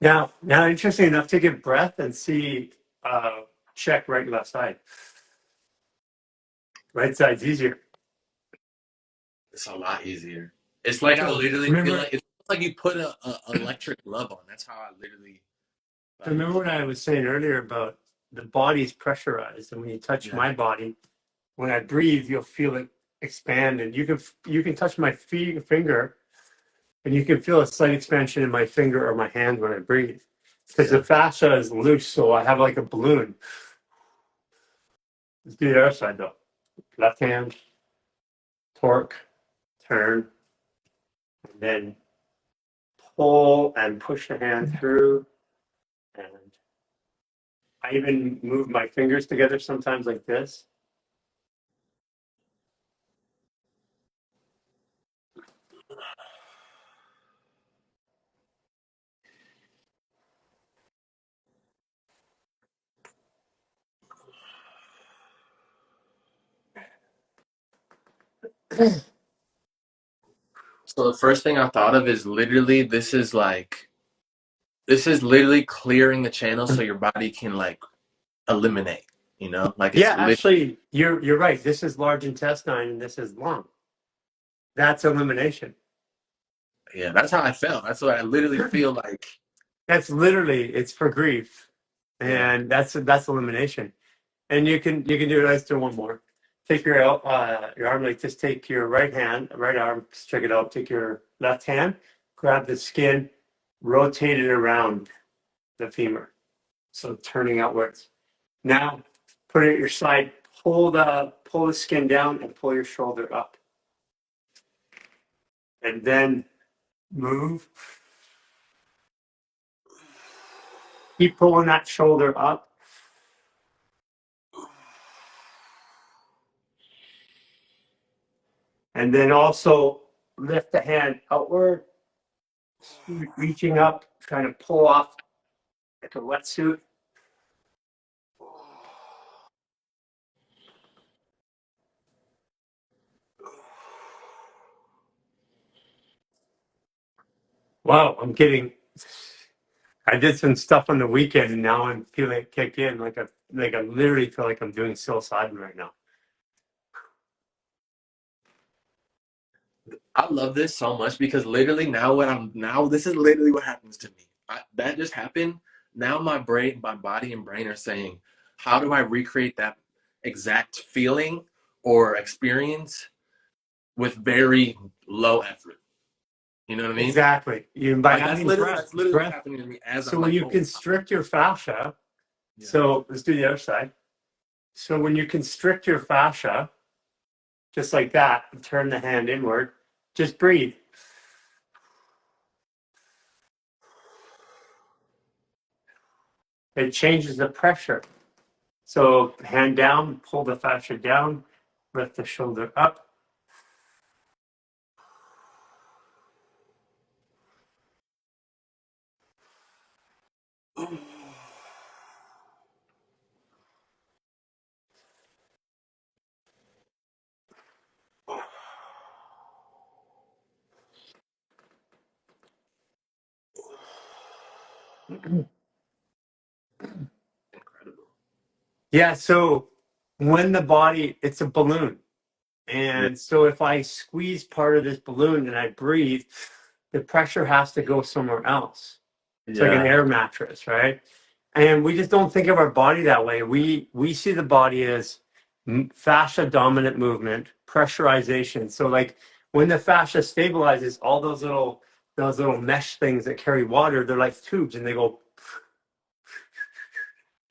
Now, interesting enough, take a breath and see, check right and left side. Right side's easier. It's a lot easier. It's like I So literally feel remember, like it's like you put a electric glove on. That's how I literally like. remember what I was saying earlier about the body's pressurized, and when you touch Yeah, my body, when I breathe, you'll feel it expand, and you can touch my finger, and you can feel a slight expansion in my finger or my hand when I breathe, because the yeah. fascia is loose, so I have like a balloon. Let's do the other side though. Left hand, torque, turn, and then pull and push the hand through. And I even move my fingers together sometimes like this. So the first thing I thought of is literally this is literally clearing the channel so your body can like eliminate. You know, like it's Yeah, lit. actually, you're right. This is large intestine and this is lung. That's elimination. Yeah, that's how I felt. That's what I literally feel like. That's literally it's for grief, Yeah, and that's elimination. And you can do it. Let's do one more. Take your arm like this. Take your right arm, check it out. Take your left hand, grab the skin, rotate it around the femur, so turning outwards. Now Put it at your side. Pull the skin down and pull your shoulder up. And then move. Keep pulling that shoulder up. And then also lift the hand outward, reaching up, trying to pull off like a wetsuit. Wow, I did some stuff on the weekend and now I'm feeling it kick in like I literally feel like I'm doing psilocybin right now. I love this so much because literally now this is literally what happens to me. That just happened. Now my body and brain are saying, how do I recreate that exact feeling or experience with very low effort? You know what I mean? Exactly. By Like adding that's literally what's breath. happening to me as So I'm when like, you oh, constrict your fascia, yeah, so let's do the other side. So when you constrict your fascia, just like that, turn the hand inward, just breathe. It changes the pressure. So hand down, pull the fascia down, lift the shoulder up. incredible. Yeah, so when the body, it's a balloon. Yeah, And so if I squeeze part of this balloon and I breathe, the pressure has to go somewhere else. It's like an yeah, air mattress, right? And we just don't think of our body that way. We see the body as fascia dominant movement, pressurization. So like when the fascia stabilizes, all those little mesh things that carry water, they're like tubes and they go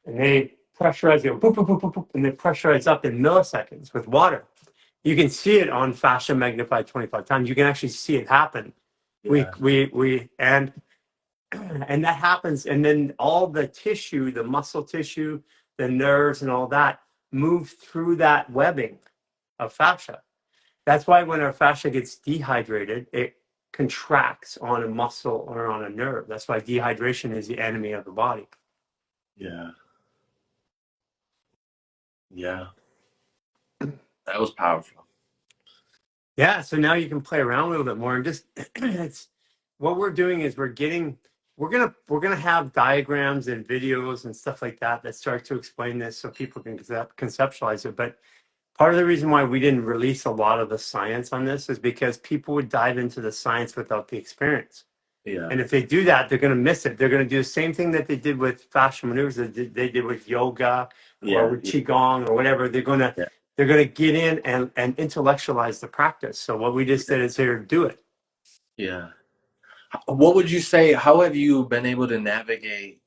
and they pressurize, they go boop, boop, boop, boop, boop, and they pressurize up in milliseconds with water. You can see it on fascia magnified 25 times. You can actually see it happen. yeah, And and that happens, and then all the tissue, the muscle tissue, the nerves and all that move through that webbing of fascia. That's why when our fascia gets dehydrated, it contracts on a muscle or on a nerve. That's why dehydration is the enemy of the body. yeah, yeah. That was powerful. Yeah, so now you can play around a little bit more and just it's what we're doing is we're gonna have diagrams and videos and stuff like that that start to explain this so people can conceptualize it. But part of the reason why we didn't release a lot of the science on this is because people would dive into the science without the experience. Yeah, And if they do that, they're going to miss it. They're going to do the same thing that they did with fascial maneuvers, that they did with yoga or yeah, with qigong or whatever. yeah, They're going to get in and intellectualize the practice. So what we just did is here, do it. yeah. What would you say? How have you been able to navigate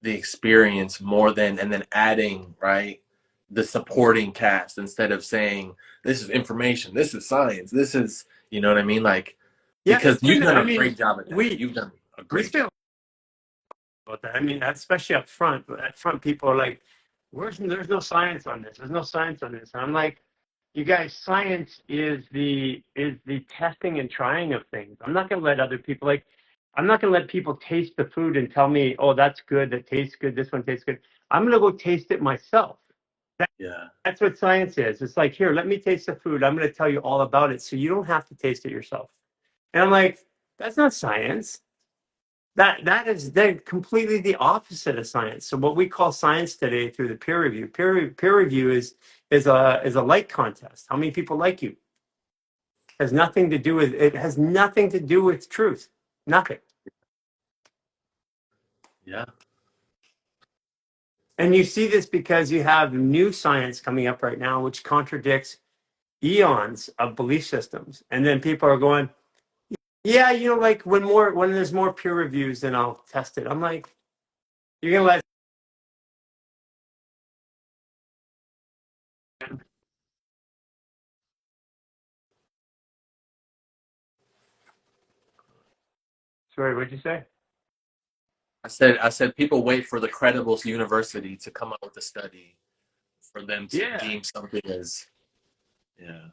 the experience more than and then adding right the supporting cast instead of saying this is information, this is science, this is you know what I mean? Like Yeah, because it's you've been. done I a mean, great job at that. we You've done a we great spent job. about that. I mean, especially up front. Up front, people are like, There's no science on this. There's no science on this." And I'm like, "You guys, science is the testing and trying of things. I'm not going to let other people like. I'm not going to let people taste the food and tell me, oh, that's good. That tastes good. This one tastes good. I'm going to go taste it myself. Yeah, That's what science is. It's like, here, let me taste the food. I'm going to tell you all about it, so you don't have to taste it yourself." And I'm like, "That's not science. That is then completely the opposite of science." So what we call science today through the peer review, peer review is a like contest. How many people like you? Has nothing to do with it. Has nothing to do with truth. Nothing. yeah, And you see this because you have new science coming up right now, which contradicts eons of belief systems. And then people are going, yeah, like when there's more peer reviews, then I'll test it. I'm like, you're gonna let Sorry, what'd you say? I said people wait for the credible university to come out with a study for them to Yeah. deem something as, yeah.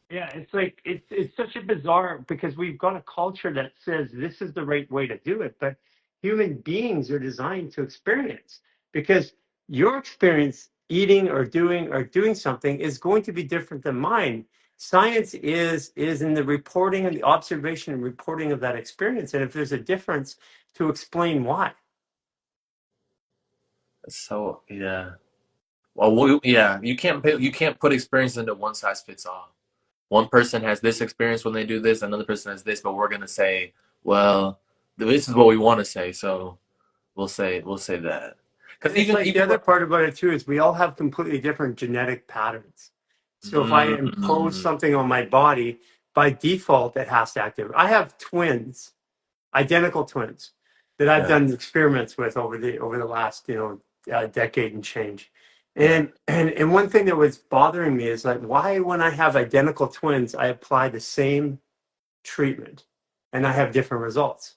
Yeah, it's like it's such a bizarre because we've got a culture that says this is the right way to do it, but human beings are designed to experience because your experience eating or doing something is going to be different than mine. Science is in the reporting and the observation and reporting of that experience, and if there's a difference, to explain why. So yeah. Well, yeah, you can't put experience into one size fits all. One person has this experience when they do this, another person has this, but we're gonna say, well, this is what we want to say, so we'll say that. Because And it's even like the even other part about it too is we all have completely different genetic patterns. So if I impose mm, something on my body, by default, it has to activate. I have twins, identical twins, that I've yeah, done experiments with over the last decade and change. yeah, And one thing that was bothering me is like why when I have identical twins, I apply the same treatment and I have different results.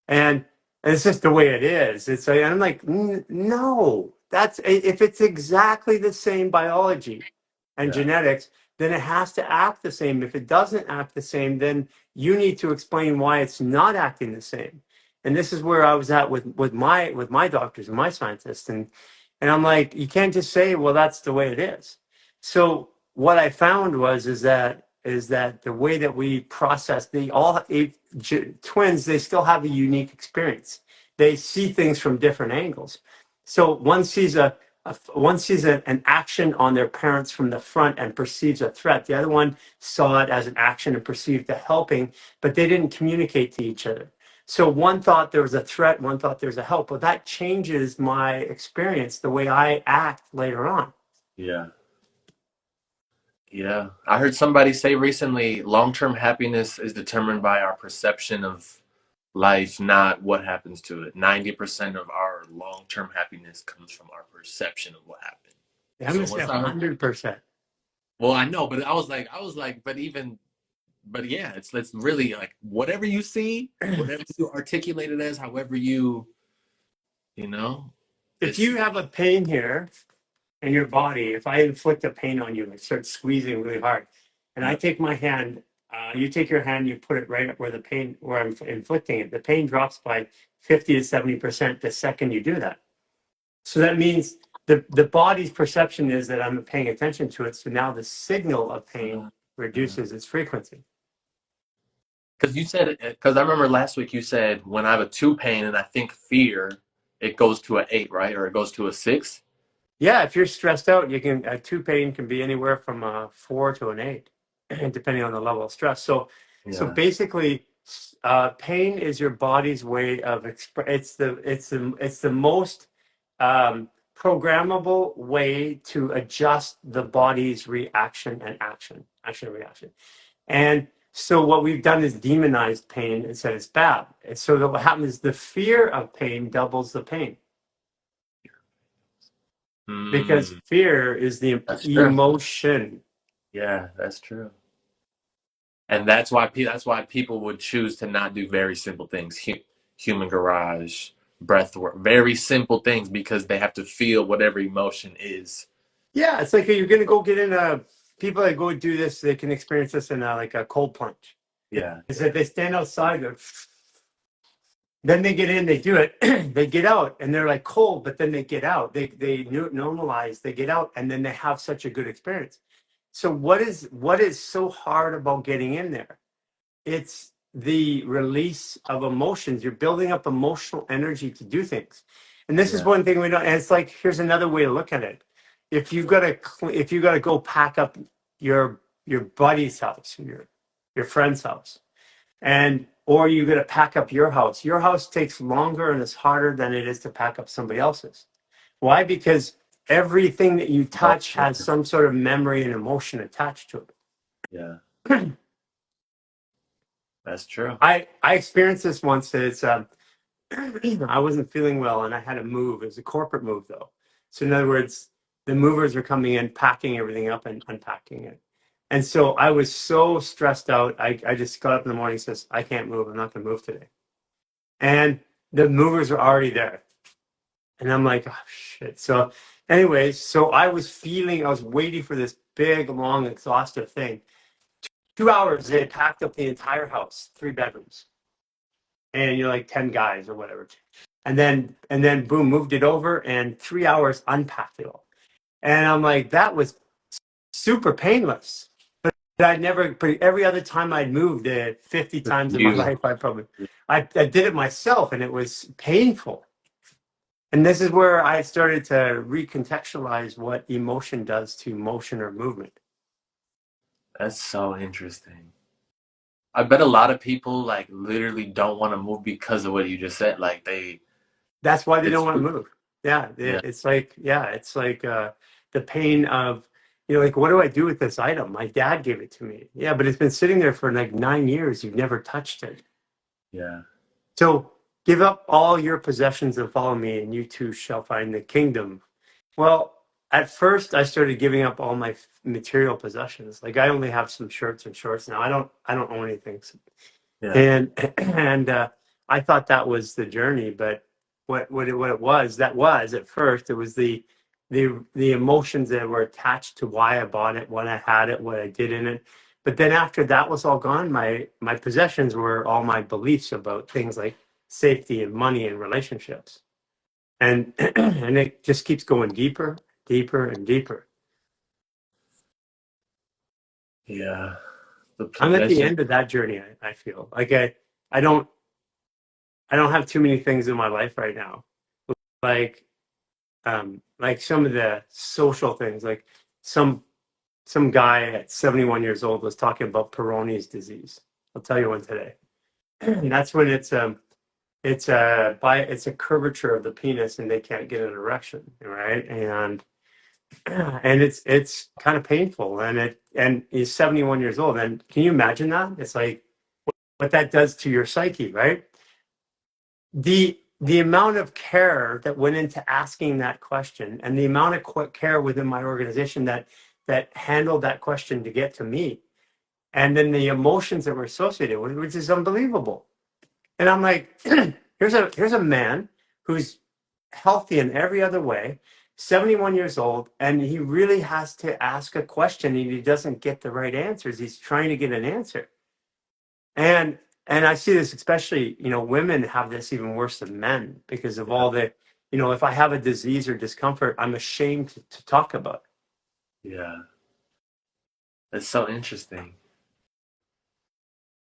And it's just the way it is. It's like, I'm like, no, if it's exactly the same biology and yeah, genetics, then it has to act the same. If it doesn't act the same, then you need to explain why it's not acting the same. And this is where I was at with my doctors and my scientists. And I'm like, you can't just say, well, that's the way it is. So what I found is that the way that we process twins, they still have a unique experience. They see things from different angles. So one sees an action on their parents from the front and perceives a threat. The other one saw it as an action and perceived the helping, but they didn't communicate to each other. So one thought there was a threat, one thought there was a help. Well, that changes my experience, the way I act later on. yeah, yeah. I heard somebody say recently, long-term happiness is determined by our perception of life, not what happens to it. 90% of our long-term happiness comes from our perception of what happened. I'm So gonna say once I heard, 100%. well, I know, but I was like, but yeah, it's really like whatever you see, whatever you articulate it as, however you know, If you it's have a pain here in your body, if I inflict a pain on you and start squeezing really hard, and I yeah, take my hand, you take your hand, you put it right up where I'm inflicting it, the pain drops by 50 to 70% the second you do that. So that means the body's perception is that I'm paying attention to it. So now the signal of pain reduces its frequency. because you said because I remember last week you said when I have a two pain and I think fear, it goes to an eight, right, or it goes to a six. Yeah, if you're stressed out, a two pain can be anywhere from a 4 to an 8, depending on the level of stress. So Yeah, basically, pain is your body's way of it's the most programmable way to adjust the body's reaction and action and reaction. And so what we've done is demonized pain and said it's bad. And so that what happens is the fear of pain doubles the pain because mm, fear is the that's true. emotion. Yeah, that's true. And that's why people would choose to not do very simple things, human garage, breath work, very simple things because they have to feel whatever emotion is. Yeah, it's like you're gonna go get in a people that go do this, they can experience this in like a cold plunge. Yeah, Is that they stand outside, then they get in, they do it, they get out, and they're like cold, but then they get out. They normalize, they get out, and then they have such a good experience. So what is so hard about getting in there? It's the release of emotions. You're building up emotional energy to do things. And this is yeah, one thing we don't, and it's like, here's another way to look at it. If you got to go pack up your buddy's house, your friend's house, and or you got to pack up your house takes longer and it's harder than it is to pack up somebody else's. Why? Because everything that you touch emotion. has some sort of memory and emotion attached to Yeah, it. that's true. I experienced this once. It's I wasn't feeling well and I had to move. It was a corporate move though. So in other words, the movers are coming in, packing everything up and unpacking it. And so I was so stressed out. I just got up in the morning and says, I can't move. I'm not going to move today. and the movers were already there. And I'm like, oh shit. So anyways, so I was waiting for this big, long, exhaustive thing. 2 hours, they had packed up the entire house, 3 bedrooms, and you're like 10 guys or whatever. And then boom, moved it over, and 3 hours unpacked it all. And I'm like, that was super painless. But every other time I'd moved it 50 times in my You. life, I did it myself, and it was painful. And this is where I started to recontextualize what emotion does to motion or movement. That's so interesting. I bet a lot of people like literally don't want to move because of what you just said. Like That's why they it's don't want to move. Yeah, yeah, it's like the pain of, like, what do I do with this item? My dad gave it to me. Yeah, but it's been sitting there for like 9 years. You've never touched it. yeah, So give up all your possessions and follow me, and you too shall find the kingdom. Well, at first I started giving up all my material possessions. Like I only have some shirts and shorts now. I don't own anything. yeah, And I thought that was the journey, but what it was at first, it was the emotions that were attached to why I bought it, when I had it, what I did in it. But then after that was all gone, my possessions were all my beliefs about things like safety and money and relationships. And and it just keeps going deeper, deeper, and deeper. yeah. The I'm at the possession. end of that journey. I feel like I don't I don't have too many things in my life right now. Like like some of the social things, like some some guy at 71 years old was talking about Peyronie's disease. I'll tell you one today. And that's when it's a curvature of the penis and they can't get an erection, right? And it's kind of painful, and he's 71 years old. And can you imagine that? It's like what that does to your psyche, right? The amount of care that went into asking that question, and the amount of care within my organization that handled that question to get to me, and then the emotions that were associated with it, which is unbelievable. And I'm like, here's a man who's healthy in every other way, 71 years old, and he really has to ask a question and he doesn't get the right answers. He's trying to get an answer. And I see this, especially, women have this even worse than men because of Yeah, all if I have a disease or discomfort, I'm ashamed to talk about yeah. It's so interesting.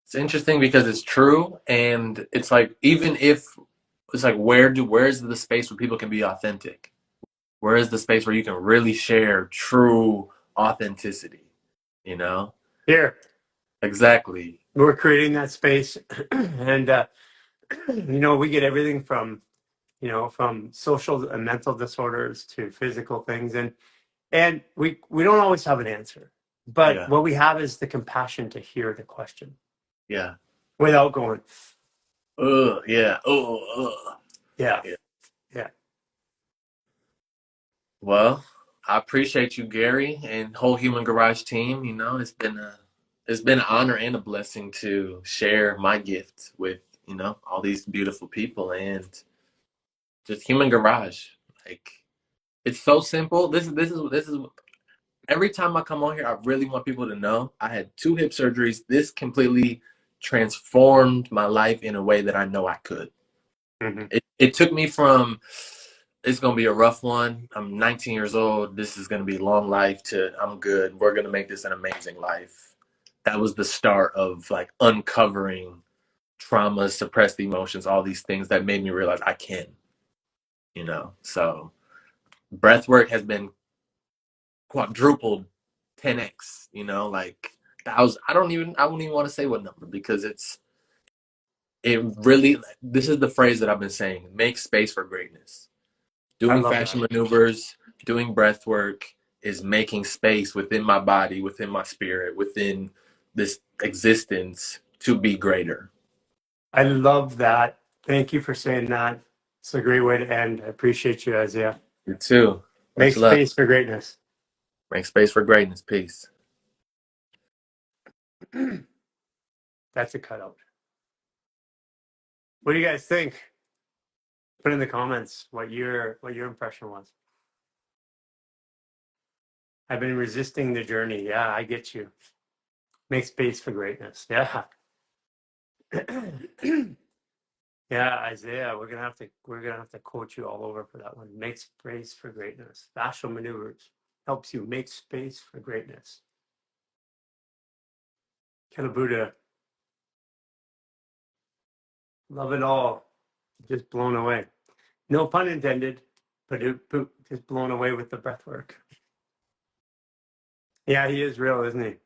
It's interesting because it's true, and it's like even if it's like where's the space where people can be authentic? Where is the space where you can really share true authenticity? You know? it. Here, Exactly. we're creating that space. And we get everything from social and mental disorders to physical things, and we don't always have an answer, but Yeah. what we have is the compassion to hear the question Yeah. without going, Yeah. Oh, yeah, yeah. yeah. Well, I appreciate you, Gary, and whole Human Garage team. It's been an honor and a blessing to share my gift with, all these beautiful people and just Human Garage. Like it's so simple. This is every time I come on here, I really want people to know I had 2 hip surgeries. This completely transformed my life in a way that I know I could. Hmm. It took me from it's gonna be a rough one. I'm 19 years old. This is gonna be long life to I'm good. We're gonna make this an amazing life. That was the start of like uncovering traumas, suppressed emotions, all these things that made me realize I can. So breath work has been quadrupled 10x, like thousand. I wouldn't even want to say what number because it really, this is the phrase that I've been saying, make space for greatness. I Doing love fashion that. maneuvers, doing breath work is making space within my body, within my spirit, within this existence to be greater. I love that. Thank you for saying that. It's a great way to end. I appreciate you, Isaiah. You too. Make Much love. space for greatness. Make space for greatness. Peace. That's a cutout. What do you guys think? Put in the comments what your impression was. I've been resisting the journey. Yeah, I get you. Make space for greatness. Yeah. Yeah, Isaiah, we're gonna have to quote you all over for that one. Make space for greatness. Fascial maneuvers helps you make space for greatness. Buddha, love it all. Just blown away. No pun intended, but just blown away with the breath work. Yeah, he is real, isn't he?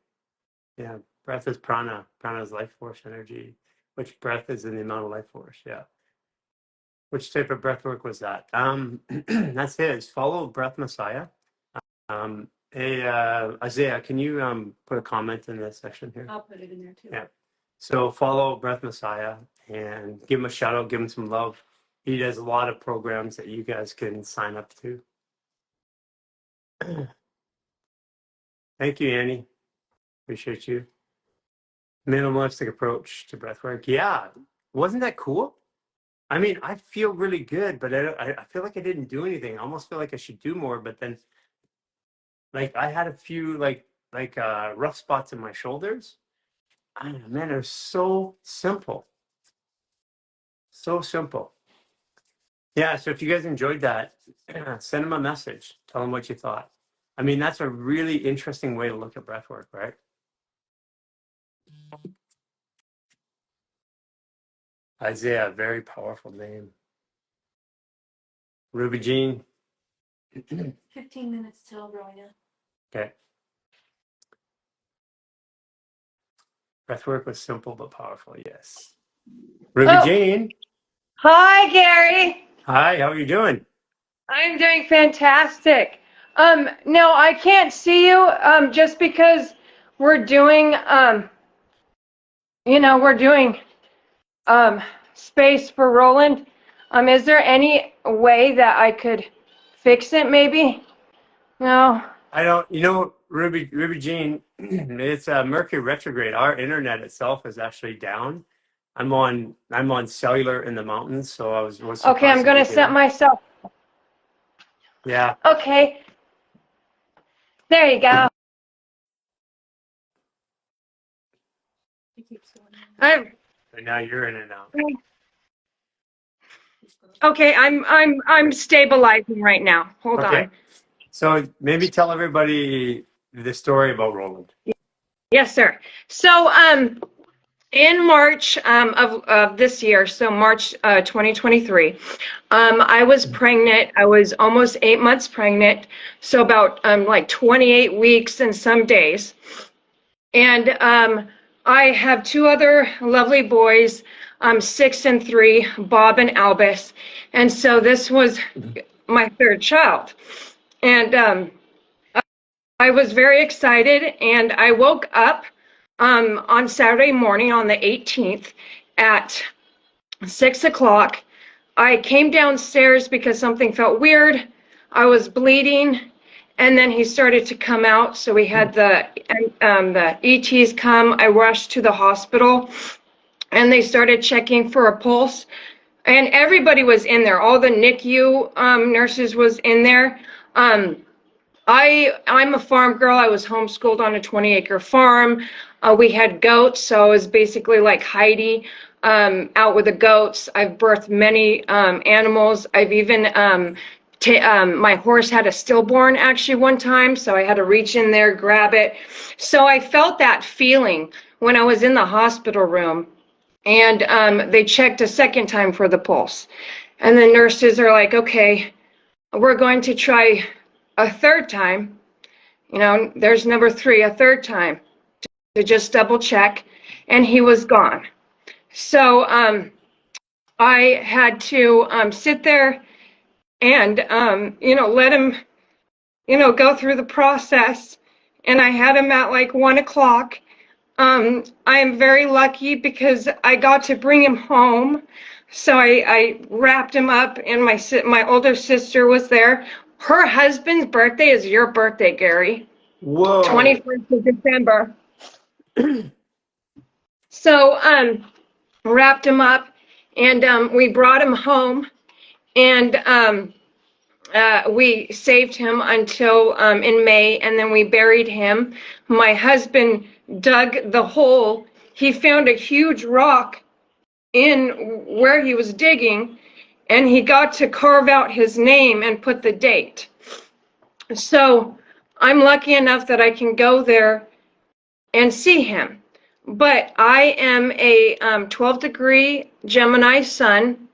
Yeah, breath is prana. Prana is life force energy, which breath is in the amount of life force. Yeah. Which type of breath work was that? That's his. Follow Breath Messiah. Hey, Isaiah, can you put a comment in this section here? I'll put it in there too. Yeah. So follow Breath Messiah and give him a shout out, give him some love. He does a lot of programs that you guys can sign up to. Thank you, Annie. Appreciate you. Minimalistic approach to breathwork. Yeah. Wasn't that cool? I mean, I feel really good, but I feel like I didn't do anything. I almost feel like I should do more, but then like I had a few rough spots in my shoulders. I don't know, man, it was so simple. So simple. Yeah, so if you guys enjoyed that, send them a message. Tell them what you thought. I mean, that's a really interesting way to look at breath work, right? Isaiah, very powerful name. Ruby Jean. 15 minutes till Rowena. Okay. Breath work was simple but powerful, yes. Ruby Jean. Hi, Gary. Hi, how are you doing? I'm doing fantastic. No, I can't see you just because we're doing we're doing space for Roland. Is there any way that I could fix it maybe? No. I don't, Ruby Jean, it's Mercury retrograde. Our internet itself is actually down. I'm on cellular in the mountains, so I was Okay, I'm gonna set myself. Yeah. Okay. There you go. It keeps going. But now you're in and out. Okay, I'm stabilizing right now. Hold on. So maybe tell everybody the story about Roland. Yes, sir. So in March of this year, so March 2023, I was pregnant. I was almost 8 months pregnant, so about like 28 weeks and some days. And I have two other lovely boys, 6 and 3, Bob and Albus. And so this was my third child. And I was very excited, and I woke up on Saturday morning on the 18th at 6 o'clock. I came downstairs because something felt weird. I was bleeding, and then he started to come out. So we had the ETs come. I rushed to the hospital, and they started checking for a pulse. And everybody was in there. All the NICU nurses was in there. I'm a farm girl. I was homeschooled on a 20-acre farm. We had goats, so I was basically like Heidi out with the goats. I've birthed many animals. I've even my horse had a stillborn actually one time, so I had to reach in there, grab it. So I felt that feeling when I was in the hospital room, and they checked a second time for the pulse. And the nurses are like, okay, we're going to try a third time, there's number 3, a third time to just double check, and he was gone. So I had to sit there and, let him, go through the process, and I had him at like 1 o'clock. I am very lucky because I got to bring him home. So I wrapped him up, and my older sister was there. Her husband's birthday is your birthday, Gary. Whoa. 21st of December. So wrapped him up, And we brought him home, and we saved him until in May, and then we buried him. My husband dug the hole. He found a huge rock in where he was digging, and he got to carve out his name and put the date. So I'm lucky enough that I can go there and see him. But I am a 12-degree Gemini sun.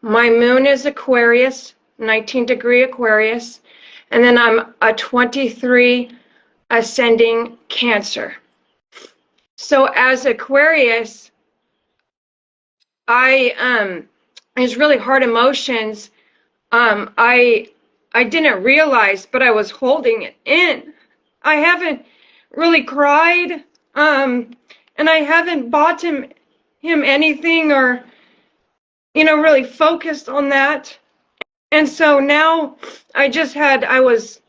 My moon is Aquarius, 19-degree Aquarius, and then I'm a 23 ascending Cancer. So as Aquarius, it's really hard emotions. I didn't realize, but I was holding it in. I haven't really cried, and I haven't bought him anything, or really focused on that. And so now I was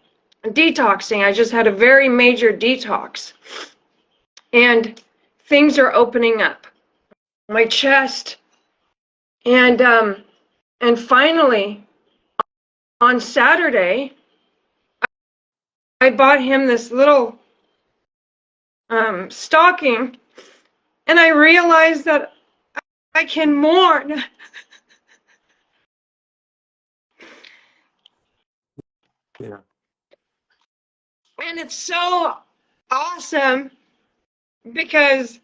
detoxing. I just had a very major detox, and things are opening up. My chest, and finally on Saturday, I bought him this little stocking, and I realized that I can mourn. Yeah. And it's so awesome because,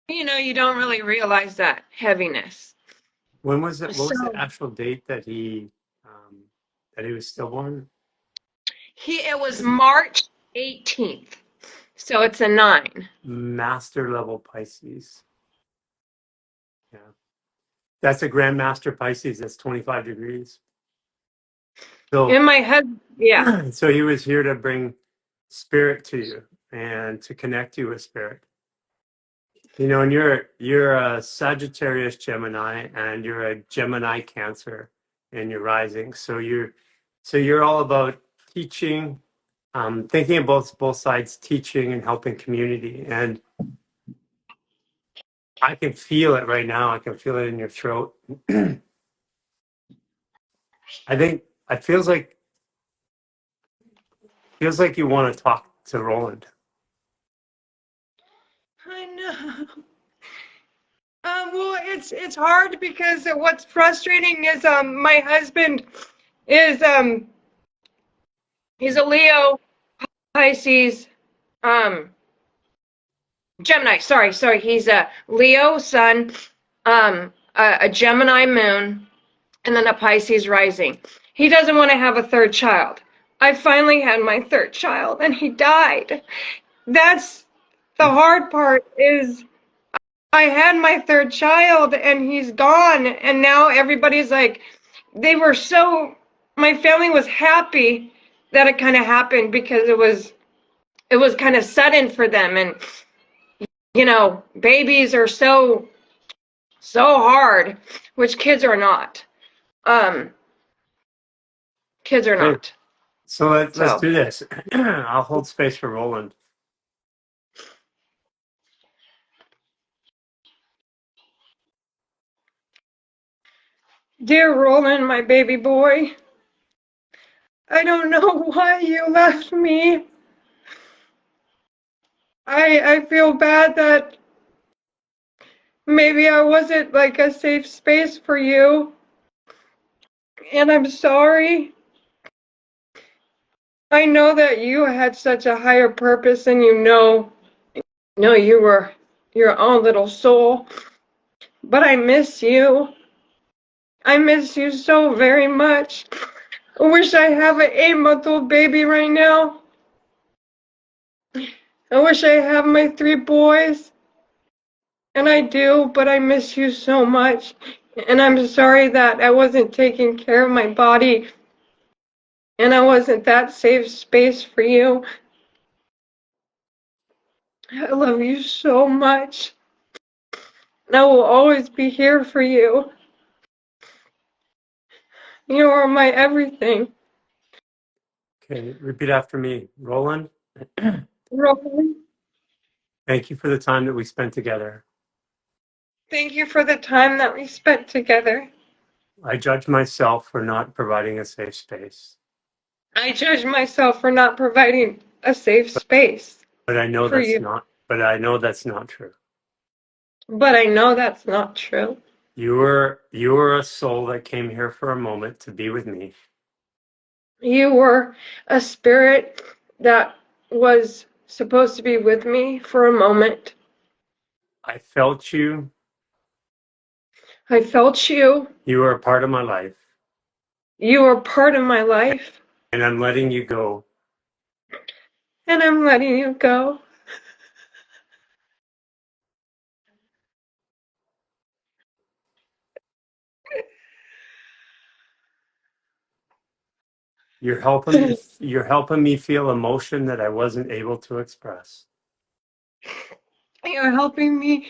you don't really realize that heaviness. When was it? What was the So actual date that he was stillborn? it was March 18th. So it's a 9. Master level Pisces. Yeah. That's a Grandmaster Pisces. That's 25 degrees. So, And my husband, yeah. so he was here to bring spirit to you and to connect you with spirit. And you're a Sagittarius Gemini, and you're a Gemini Cancer in your rising. So you're all about teaching, thinking of both sides, teaching and helping community. And I can feel it right now. I can feel it in your throat. I think it feels like you want to talk to Roland. I know. Well, it's hard because what's frustrating is my husband is he's a Leo, Pisces, Gemini. Sorry, he's a Leo sun, a Gemini moon, and then a Pisces rising. He doesn't want to have a third child. I finally had my third child, and he died. That's the hard part. Is I had my third child and he's gone, and now everybody's like, my family was happy that it kind of happened because it was kind of sudden for them. And babies are so hard, which kids are not. Kids are Hey, not. so let's So do this. I'll hold space for Roland. dear Roland, my baby boy, I don't know why you left me. I feel bad that maybe I wasn't like a safe space for you, and I'm sorry. I know that you had such a higher purpose, and you were your own little soul, but I miss you. I miss you so very much. I wish I have an 8-month-old baby right now. I wish I have my 3 boys. And I do, but I miss you so much. And I'm sorry that I wasn't taking care of my body and I wasn't that safe space for you. I love you so much. And I will always be here for you. You are my everything. Okay, repeat after me. Roland, Roland, Thank you for the time that we spent together. Thank you for the time that we spent together. I judge myself for not providing a safe space, I judge myself for not providing a safe space but I know for that's you. not. But I know that's not true. But I know that's not true. You were a soul that came here for a moment to be with me. You were a spirit that was supposed to be with me for a moment. I felt you. I felt you. You were a part of my life, You were part of my life. and I'm letting you go. And I'm letting you go. You're helping me. You're helping me feel emotion that I wasn't able to express. You're helping me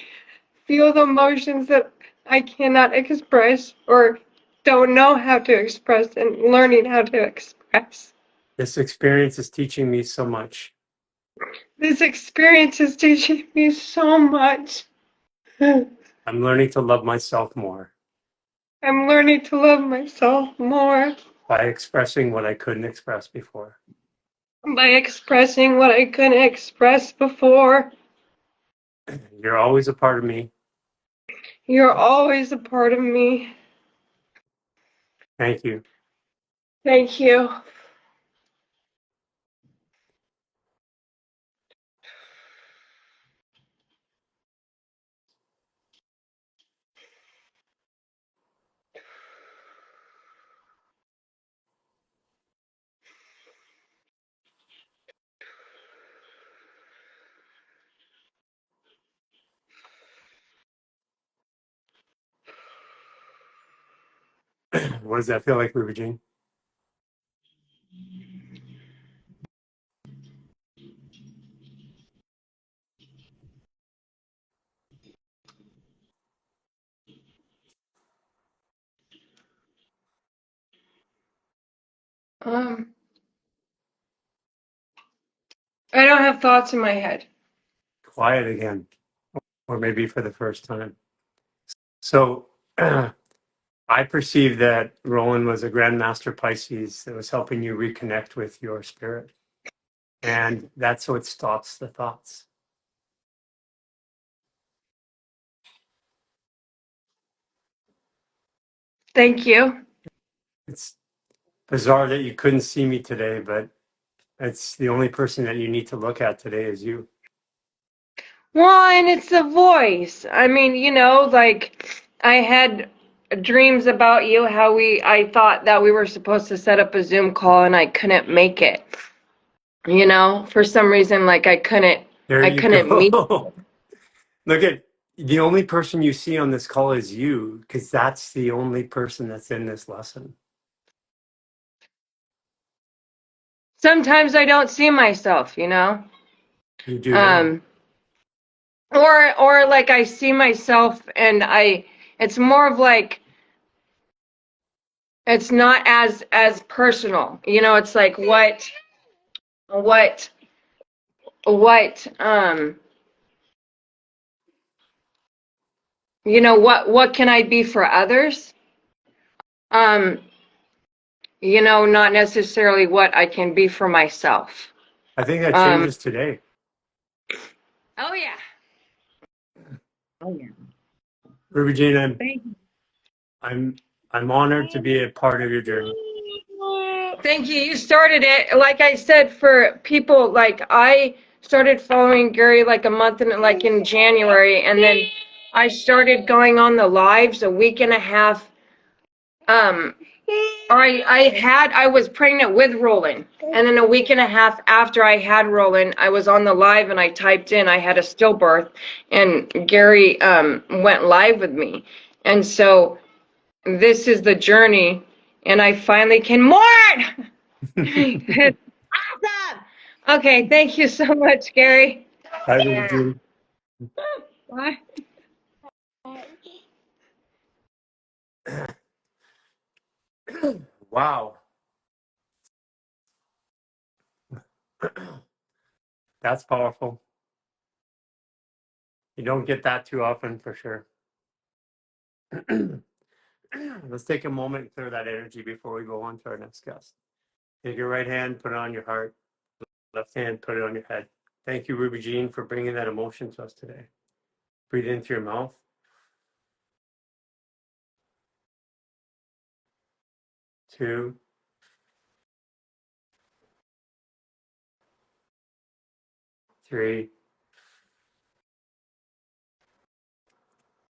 feel the emotions that I cannot express or don't know how to express and learning how to express. This experience is teaching me so much. This experience is teaching me so much. I'm I'm learning to love myself more learning to love myself more by expressing what I couldn't express before. by expressing what I couldn't express before. You're always a part of me. You're always a part of me. Thank you. Thank you. What does that feel like, Ruby Jean? I don't have thoughts in my head. Quiet again, or maybe for the first time. So I perceive that Roland was a Grandmaster Pisces that was helping you reconnect with your spirit. And that's what stops the thoughts. Thank you. It's bizarre that you couldn't see me today, but it's the only person that you need to look at today is you. Well, and it's the voice. I mean, like I had dreams about you, I thought that we were supposed to set up a Zoom call and I couldn't make it. For some reason, like There I you couldn't meet. go. Look at the only person you see on this call is you, because that's the only person that's in this lesson. Sometimes I don't see myself. You do now. Or like I see myself and it's more of like, it's not as personal. It's like what what what can I be for others? Um, not necessarily what I can be for myself. I think that Um, changes today. oh yeah. Ruby Jean, Thank you. I'm honored to be a part of your journey. Thank you. You started it. Like I said, for people, like I started following Garry like a month and like in January, and then I started going on the lives a week and a half. Or I was pregnant with Roland, and then a week and a half after I had Roland, I was on the live and I typed in I had a stillbirth, and Garry went live with me, and so this is the journey, and I finally can mourn. It's awesome. Okay, thank you so much, Garry. Bye, Ruby Jean. Bye. Wow. That's powerful. You don't get that too often for sure. Let's take a moment and clear that energy before we go on to our next guest. Take your right hand, put it on your heart. Left hand, put it on your head. Thank you, Ruby Jean, for bringing that emotion to us today. Breathe in through your mouth. 2, 3.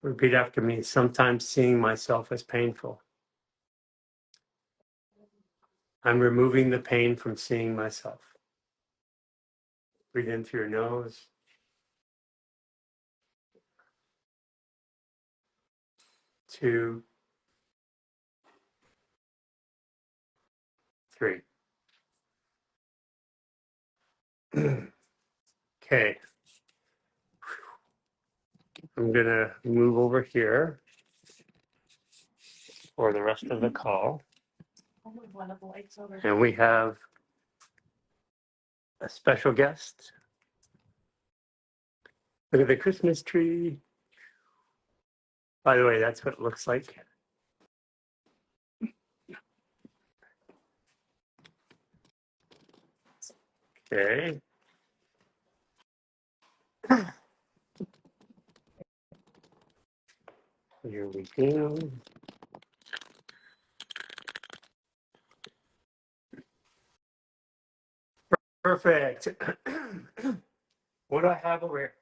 Repeat after me. Sometimes seeing myself as painful. I'm removing the pain from seeing myself. Breathe in through your nose. 2, 3. Okay. I'm going to move over here for the rest of the call. Only one of the lights over. And we have a special guest. Look at the Christmas tree. By the way, that's what it looks like. Okay. Here we go. Perfect. What do I have over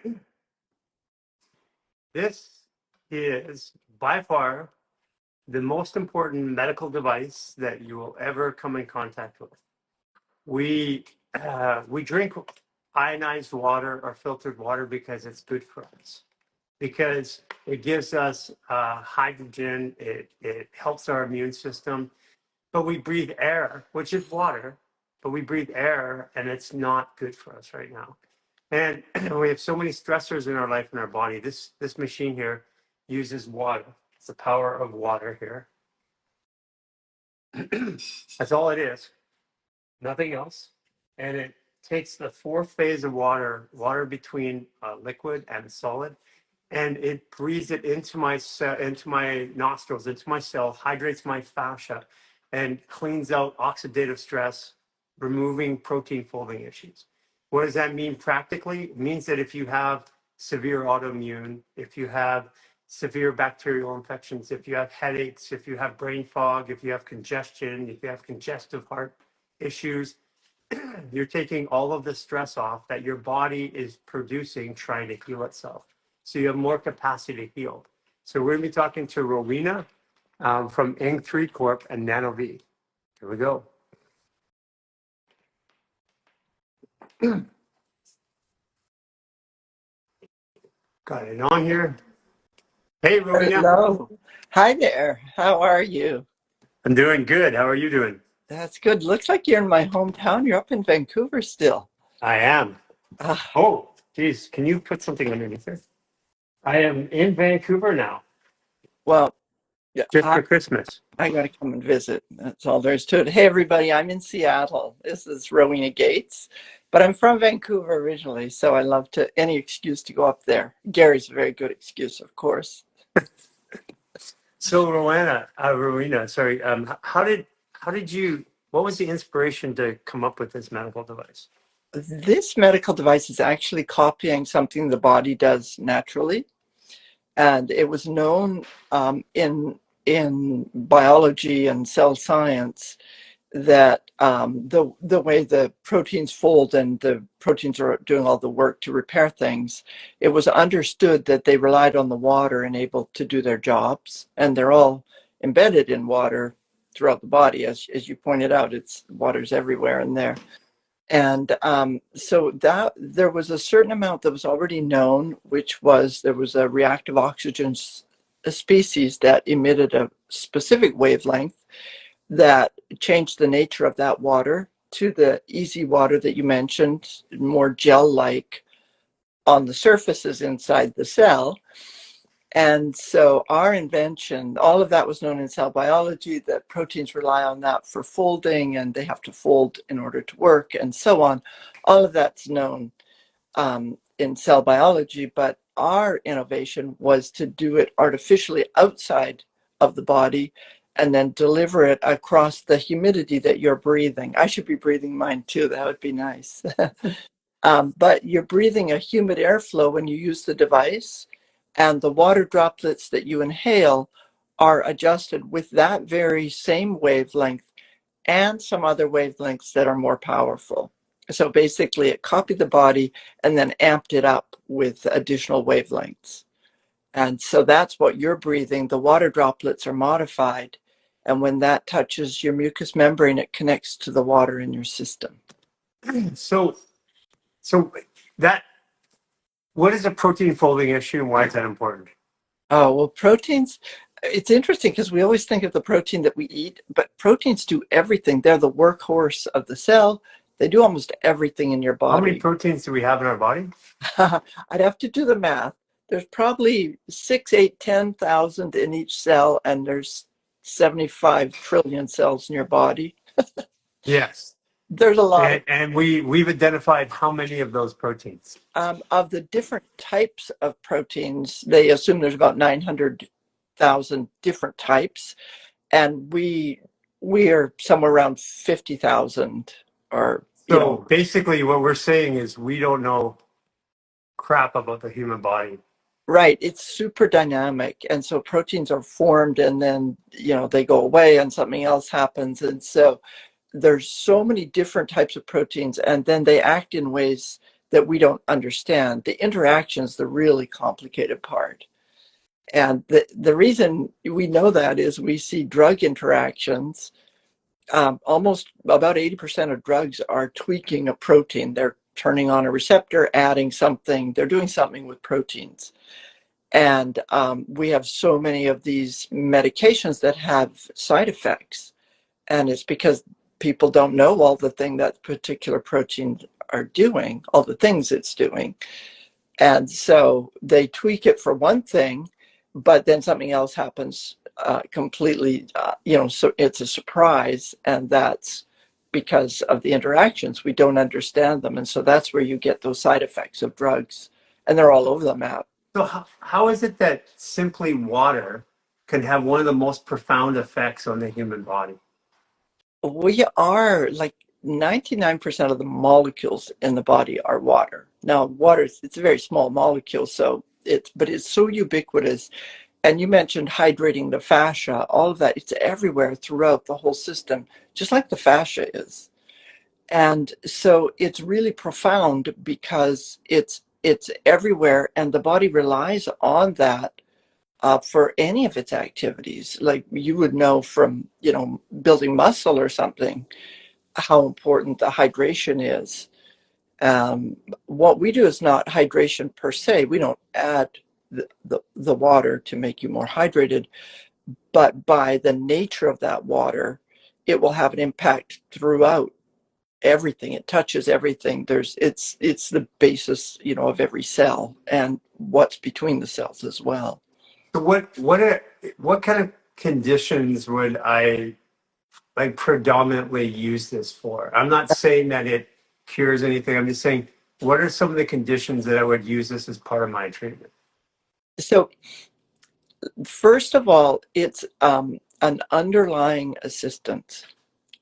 here? This is by far the most important medical device that you will ever come in contact with. We drink ionized water or filtered water because it's good for us. Because it gives us hydrogen, it helps our immune system. But we breathe air, which is water, but we breathe air and it's not good for us right now. And we have so many stressors in our life and our body. This machine here uses water. It's the power of water here. That's all it is, nothing else. And it takes the fourth phase of water between liquid and solid, and it breathes it into my nostrils, into my cell, hydrates my fascia, and cleans out oxidative stress, removing protein folding issues. What does that mean practically? It means that if you have severe autoimmune, if you have severe bacterial infections, if you have headaches, if you have brain fog, if you have congestion, if you have congestive heart issues, you're taking all of the stress off that your body is producing trying to heal itself. So you have more capacity to heal. So we're going to be talking to Rowena from Ing3 Corp and NanoVi. Here we go. Got it on here. Hey, Rowena. Hello. Hi there. How are you? I'm doing good. How are you doing? That's good. Looks like you're in my hometown. You're up in Vancouver still. I am. Ah, Oh, geez. Can you put something underneath there? I am in Vancouver now, well, yeah, just for Christmas. I got to come and visit. That's all there is to it. Hey, everybody. I'm in Seattle. This is Rowena Gates, but I'm from Vancouver originally, so I love any excuse to go up there. Gary's a very good excuse, of course. So Rowena, sorry. How did you? What was the inspiration to come up with this medical device? This medical device is actually copying something the body does naturally. And it was known in biology and cell science that the way the proteins fold and the proteins are doing all the work to repair things, it was understood that they relied on the water and able to do their jobs. And they're all embedded in water throughout the body. As you pointed out, water's everywhere in there. And so that there was a certain amount that was already known, which was there was a reactive oxygen species that emitted a specific wavelength that changed the nature of that water to the easy water that you mentioned, more gel-like on the surfaces inside the cell. And so our invention, all of that was known in cell biology, that proteins rely on that for folding and they have to fold in order to work and so on. All of that's known. in cell biology, but our innovation was to do it artificially outside of the body and then deliver it across the humidity that you're breathing. I should be breathing mine too. That would be nice. But you're breathing a humid airflow when you use the device, and the water droplets that you inhale are adjusted with that very same wavelength and some other wavelengths that are more powerful. So basically, it copied the body and then amped it up with additional wavelengths. And so that's what you're breathing. The water droplets are modified. And when that touches your mucous membrane, it connects to the water in your system. So that, what is a protein folding issue and why is that important? Oh, well, proteins, it's interesting because we always think of the protein that we eat, but proteins do everything. They're the workhorse of the cell. They do almost everything in your How many body. proteins do we have in our body? I'd have to do the math. There's probably 6, 8, 10,000 in each cell, and there's 75 trillion cells in your body. Yes. There's a lot And we've identified how many of those proteins? of the different types of proteins. They assume there's about 900,000 different types, and we are somewhere around 50,000, or So basically what we're saying is we don't know crap about the human body. right, it's super dynamic, and so proteins are formed and then they go away and something else happens. And so there's so many different types of proteins, and then they act in ways that we don't understand. The interaction is the really complicated part. And the reason we know that is we see drug interactions. Almost about 80% of drugs are tweaking a protein. They're turning on a receptor, adding something, they're doing something with proteins. And we have so many of these medications that have side effects. And it's because people don't know all the thing that particular proteins are doing, all the things it's doing. And so they tweak it for one thing, but then something else happens completely, so it's a surprise. And that's because of the interactions. We don't understand them. And so that's where you get those side effects of drugs. And they're all over the map. So how is it that simply water can have one of the most profound effects on the human body? We are like 99% of the molecules in the body are water. Now, water, it's a very small molecule, but it's so ubiquitous. And you mentioned hydrating the fascia, all of that, it's everywhere throughout the whole system, just like the fascia is. And so it's really profound because it's everywhere, and the body relies on that for any of its activities. Like you would know from, building muscle or something, how important the hydration is. What we do is not hydration per se. We don't add the water to make you more hydrated, but by the nature of that water, it will have an impact throughout everything. It touches everything. It's the basis, of every cell and what's between the cells as well. So what kind of conditions would I like predominantly use this for? I'm not saying that it cures anything. I'm just saying, what are some of the conditions that I would use this as part of my treatment? So first of all, it's an underlying assistance.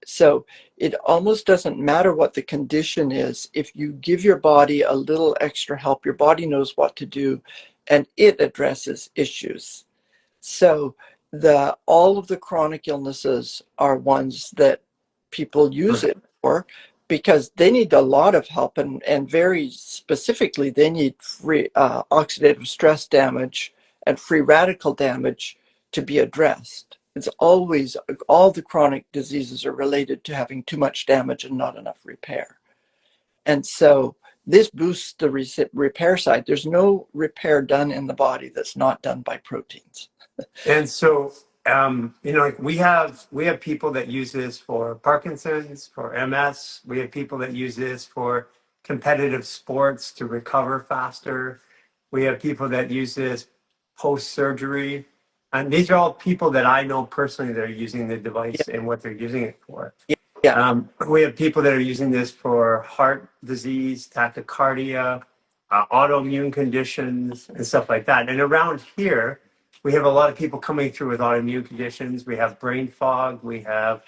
So it almost doesn't matter what the condition is. If you give your body a little extra help, your body knows what to do, and it addresses issues. So all of the chronic illnesses are ones that people use it for because they need a lot of help, and very specifically, they need free oxidative stress damage and free radical damage to be addressed. It's always, all the chronic diseases are related to having too much damage and not enough repair. And so this boosts the repair side. There's no repair done in the body that's not done by proteins. And so, like we have people that use this for Parkinson's, for MS. We have people that use this for competitive sports to recover faster. We have people that use this post-surgery. And these are all people that I know personally that are using the device and what they're using it for. Yeah. We have people that are using this for heart disease, tachycardia, autoimmune conditions and stuff like that. And around here, we have a lot of people coming through with autoimmune conditions. We have brain fog. We have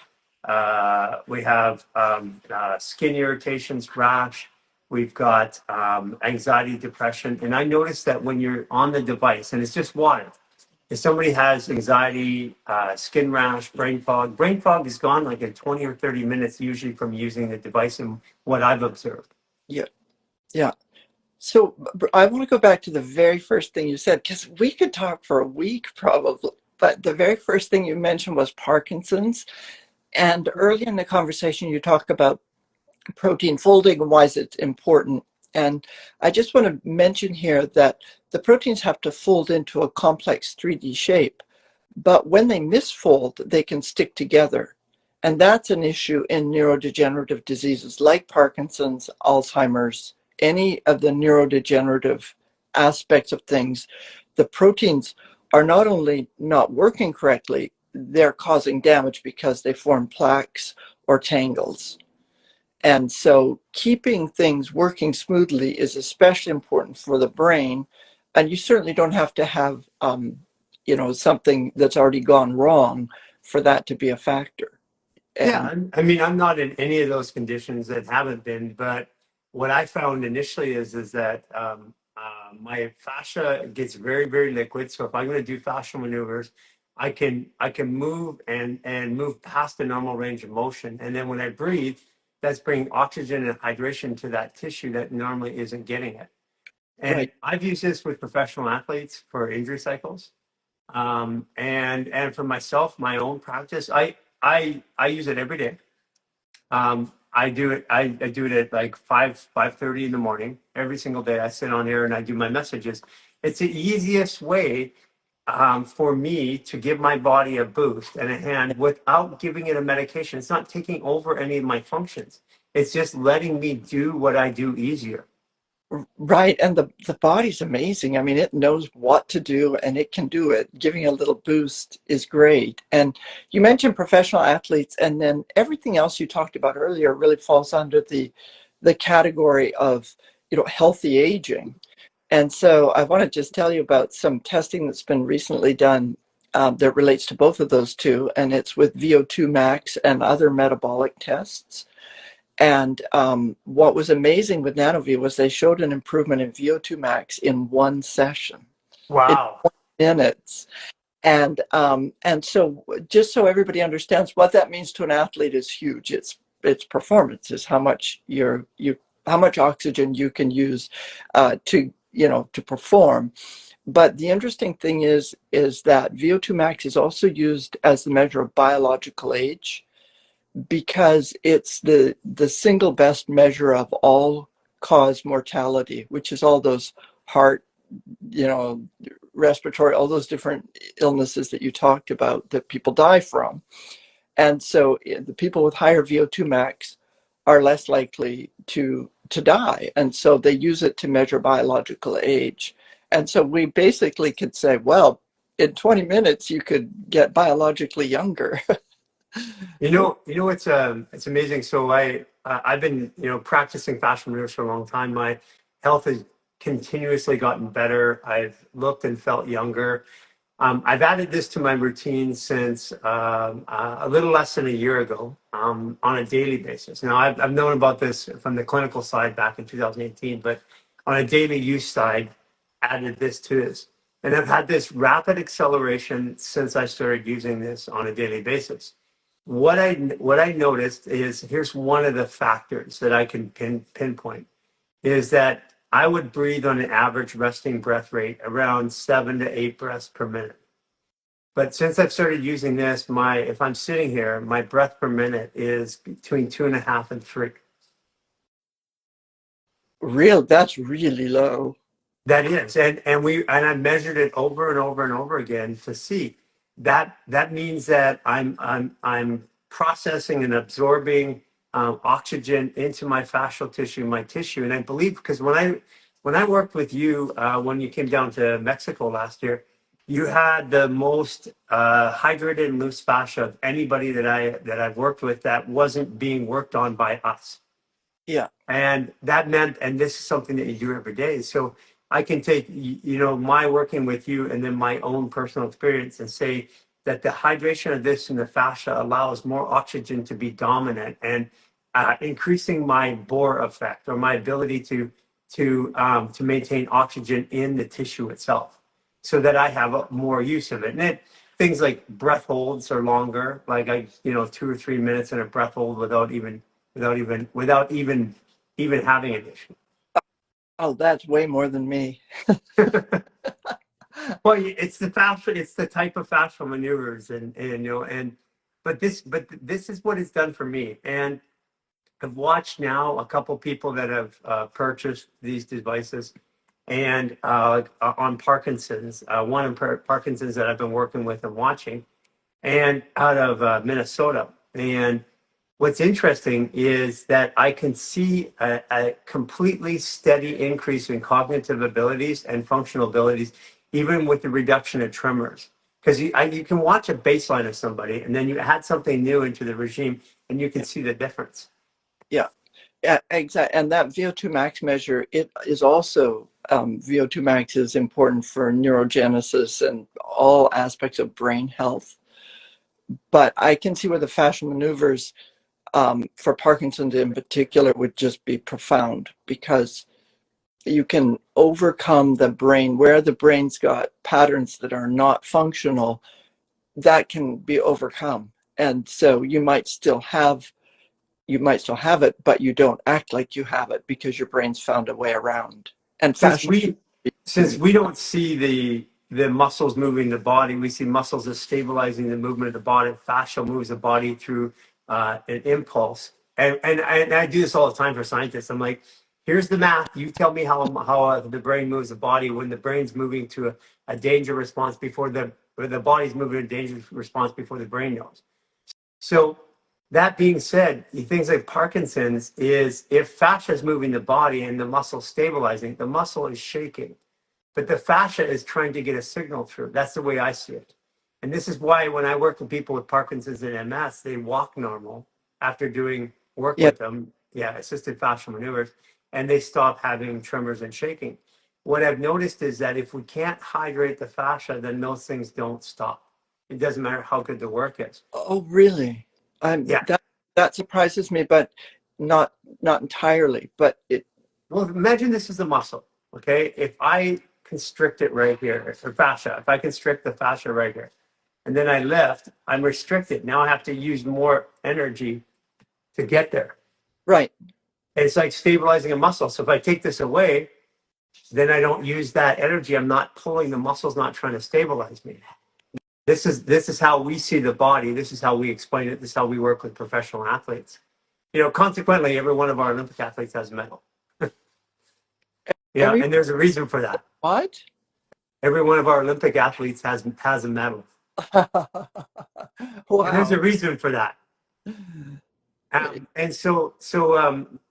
skin irritations, rash. We've got anxiety, depression. And I noticed that when you're on the device, and it's just water, if somebody has anxiety, skin rash, brain fog is gone like in 20 or 30 minutes, usually from using the device and what I've observed. Yeah. Yeah. So I want to go back to the very first thing you said, because we could talk for a week probably, but the very first thing you mentioned was Parkinson's. And early in the conversation, you talk about protein folding and why is it important. And I just want to mention here that the proteins have to fold into a complex 3D shape, but when they misfold, they can stick together. And that's an issue in neurodegenerative diseases like Parkinson's, Alzheimer's, any of the neurodegenerative aspects of things. The proteins are not only not working correctly, they're causing damage because they form plaques or tangles. And so keeping things working smoothly is especially important for the brain. And you certainly don't have to have, something that's already gone wrong for that to be a factor. Yeah, And I mean, I'm not in any of those conditions that haven't been, but what I found initially is that my fascia gets very, very liquid. So if I'm going to do fascial maneuvers, I can move and move past the normal range of motion. And then when I breathe, that's bringing oxygen and hydration to that tissue that normally isn't getting it. And right, I've used this with professional athletes for injury cycles. And for myself, my own practice, I use it every day. I do it. I do it at like 5:30 in the morning every single day. I sit on here and I do my messages. It's the easiest way for me to give my body a boost and a hand without giving it a medication. It's not taking over any of my functions. It's just letting me do what I do easier. right. And the body's amazing. I mean, it knows what to do and it can do it. Giving a little boost is great. And you mentioned professional athletes, and then everything else you talked about earlier really falls under the category of, healthy aging. And so I want to just tell you about some testing that's been recently done that relates to both of those two, and it's with VO2 max and other metabolic tests. And what was amazing with NanoVi was they showed an improvement in VO2 max in one session, in Wow. 20 minutes. And so just so everybody understands what that means to an athlete is huge. It's performance, is how much how much oxygen you can use to perform. But the interesting thing is that VO2 max is also used as the measure of biological age, because it's the single best measure of all cause mortality, which is all those heart, respiratory, all those different illnesses that you talked about that people die from. And so the people with higher VO2 max are less likely to die. And so they use it to measure biological age. And so we basically could say, well, in 20 minutes, you could get biologically younger. It's amazing. So I've been practicing fashion maneuvers for a long time. My health has continuously gotten better. I've looked and felt younger. I've added this to my routine since a little less than a year ago, on a daily basis. Now I've known about this from the clinical side back in 2018, but on a daily use side, added this to this, and I've had this rapid acceleration since I started using this on a daily basis. What I noticed is, here's one of the factors that I can pinpoint, is that I would breathe on an average resting breath rate around 7 to 8 breaths per minute. But since I've started using this, if I'm sitting here, my breath per minute is between 2.5 and 3. That's really low. That is, and I measured it over and over and over again to see that means that I'm processing and absorbing oxygen into my fascial tissue, my tissue, and I believe, because when I worked with you when you came down to Mexico last year, you had the most hydrated and loose fascia of anybody that I've worked with that wasn't being worked on by us. Yeah. And that meant, and this is something that you do every day. So I can take, my working with you and then my own personal experience and say that the hydration of this in the fascia allows more oxygen to be dominant and increasing my Bohr effect, or my ability to maintain oxygen in the tissue itself, so that I have more use of it. And things like breath holds are longer, like 2 or 3 minutes in a breath hold without even having an issue. Oh, that's way more than me. Well, it's the fascia, it's the type of fascial maneuvers, but this is what it's done for me. And I've watched now a couple people that have purchased these devices, and on Parkinson's, one in Parkinson's that I've been working with and watching, and out of Minnesota. And what's interesting is that I can see a completely steady increase in cognitive abilities and functional abilities, even with the reduction of tremors. Because you can watch a baseline of somebody, and then you add something new into the regime, and you can see the difference. Yeah. Yeah, exactly. And that VO2 max measure, it is also, VO2 max is important for neurogenesis and all aspects of brain health. But I can see where the fascial maneuvers, for Parkinson's in particular, would just be profound, because you can overcome the brain where the brain's got patterns that are not functional. That can be overcome, and so you might still have it, but you don't act like you have it because your brain's found a way around. And Since fashion. we don't see the muscles moving the body, we see muscles as stabilizing the movement of the body. Fascia moves the body through an impulse. And I do this all the time for scientists. I'm like, here's the math. You tell me how the brain moves the body when the brain's moving to a danger response before the body's moving a danger response before the brain knows. So that being said, things like Parkinson's is, if fascia is moving the body and the muscle stabilizing, the muscle is shaking, but the fascia is trying to get a signal through. That's the way I see it. And this is why when I work with people with Parkinson's and MS, they walk normal after doing work Yeah. with them, assisted fascial maneuvers, and they stop having tremors and shaking. What I've noticed is that if we can't hydrate the fascia, then those things don't stop. It doesn't matter how good the work is. Oh, really? Yeah. That surprises me, but not entirely. But it. Well, imagine this is a muscle, okay? If I constrict it right here, or fascia, if I constrict the fascia right here, and then I lift, I'm restricted. Now I have to use more energy to get there. Right. And it's like stabilizing a muscle. So if I take this away, then I don't use that energy. I'm not pulling, the muscle's not trying to stabilize me. This is how we see the body. This is how we explain it. This is how we work with professional athletes. Consequently, every one of our Olympic athletes has a medal. Every And there's a reason for that. what? Every one of our Olympic athletes has a medal. And there's a Wow. reason for that. And so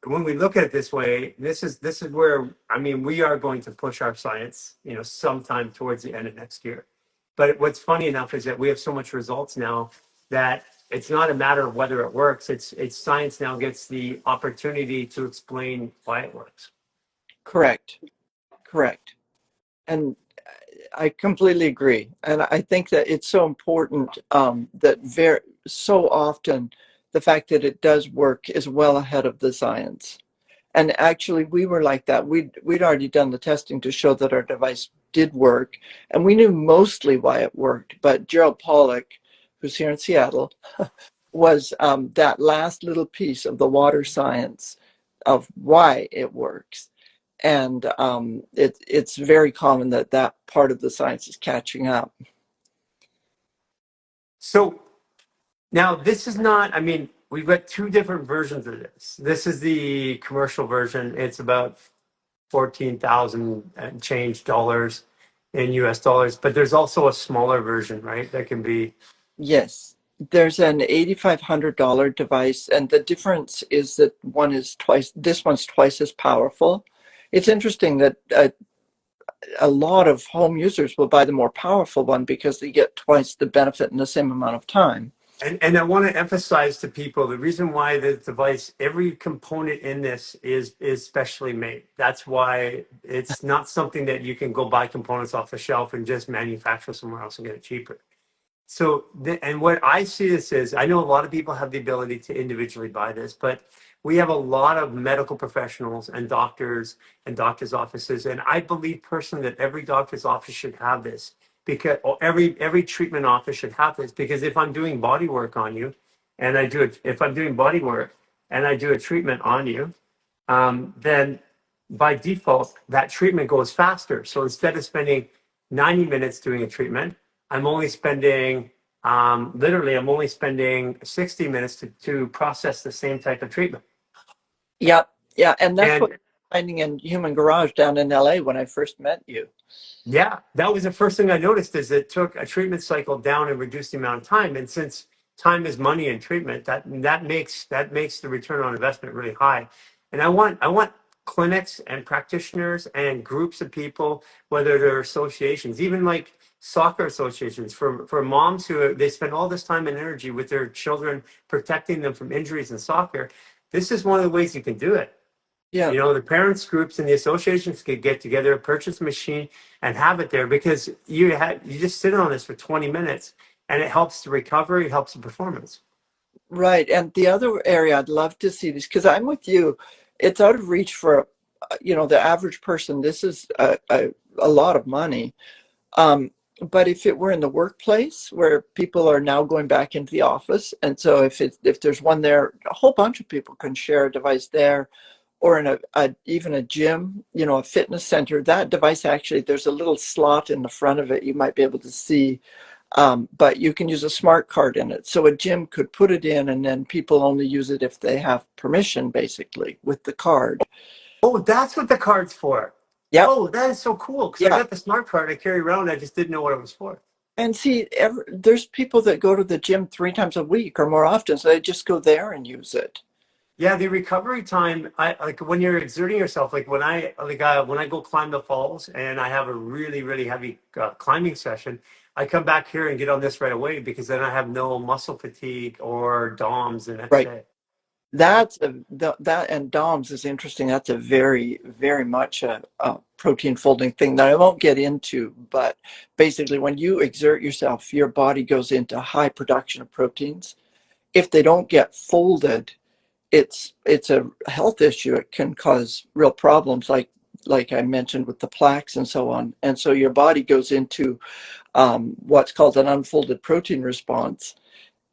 when we look at it this way, this is where, we are going to push our science, sometime towards the end of next year. But what's funny enough is that we have so much results now that it's not a matter of whether it works. It's science now gets the opportunity to explain why it works. Correct. And I completely agree. And I think that it's so important, that so often the fact that it does work is well ahead of the science. And actually, we were like that. We'd already done the testing to show that our device did work, and we knew mostly why it worked. But Gerald Pollack, who's here in Seattle, was that last little piece of the water science of why it works. And it's very common that part of the science is catching up. So now this is not, we've got two different versions of this. This is the commercial version. It's about 14,000 and change dollars in US dollars, but there's also a smaller version, right? That can be. Yes, there's an $8,500 device, and the difference is that this one's twice as powerful. It's interesting that a lot of home users will buy the more powerful one because they get twice the benefit in the same amount of time. And I want to emphasize to people the reason why this device, every component in this is specially made. That's why it's not something that you can go buy components off the shelf and just manufacture somewhere else and get it cheaper. So, and what I see this is, I know a lot of people have the ability to individually buy this, but we have a lot of medical professionals and doctors' offices, and I believe personally that every doctor's office should have this because or every treatment office should have this because if I'm doing body work on you, and I do it, if I'm doing body work and I do a treatment on you, then by default, that treatment goes faster. So instead of spending 90 minutes doing a treatment, I'm only spending, literally, I'm only spending 60 minutes to process the same type of treatment. Yeah, yeah, and that's what And I'm finding in Human Garage down in LA when I first met you. yeah, that was the first thing I noticed is it took a treatment cycle down and reduced the amount of time. And since time is money in treatment, that makes the return on investment really high. And I want clinics and practitioners and groups of people, whether they're associations, even like soccer associations, for moms who they spend all this time and energy with their children, protecting them from injuries in soccer. This is one of the ways you can do it. Yeah, You know, the parents groups and the associations could get together, purchase a machine, and have it there because you just sit on this for 20 minutes, and it helps the recovery, it helps the performance. right. And the other area I'd love to see this because I'm with you. It's out of reach for, the average person. This is a lot of money. Um, but if it were in the workplace where people are now going back into the office, and so if there's one there, a whole bunch of people can share a device there, or in even a gym, a fitness center. That device actually, there's a little slot in the front of it. You might be able to see, but you can use a smart card in it. So a gym could put it in, and then people only use it if they have permission, basically, with the card. Oh, that's what the card's for. Yep. Oh, that is so cool because I Yeah. got the smart card I carry around. I just didn't know what it was for. And see, there's people that go to the gym 3 times a week or more often, so they just go there and use it. Yeah, the recovery time, I like when you're exerting yourself, like when I go climb the falls and I have a really, really heavy climbing session, I come back here and get on this right away because then I have no muscle fatigue or DOMS the next Right. day. That and DOMS is interesting. That's a very, very much a protein folding thing that I won't get into. But basically, when you exert yourself, your body goes into high production of proteins. If they don't get folded, it's a health issue. It can cause real problems, like I mentioned with the plaques and so on. And so your body goes into what's called an unfolded protein response,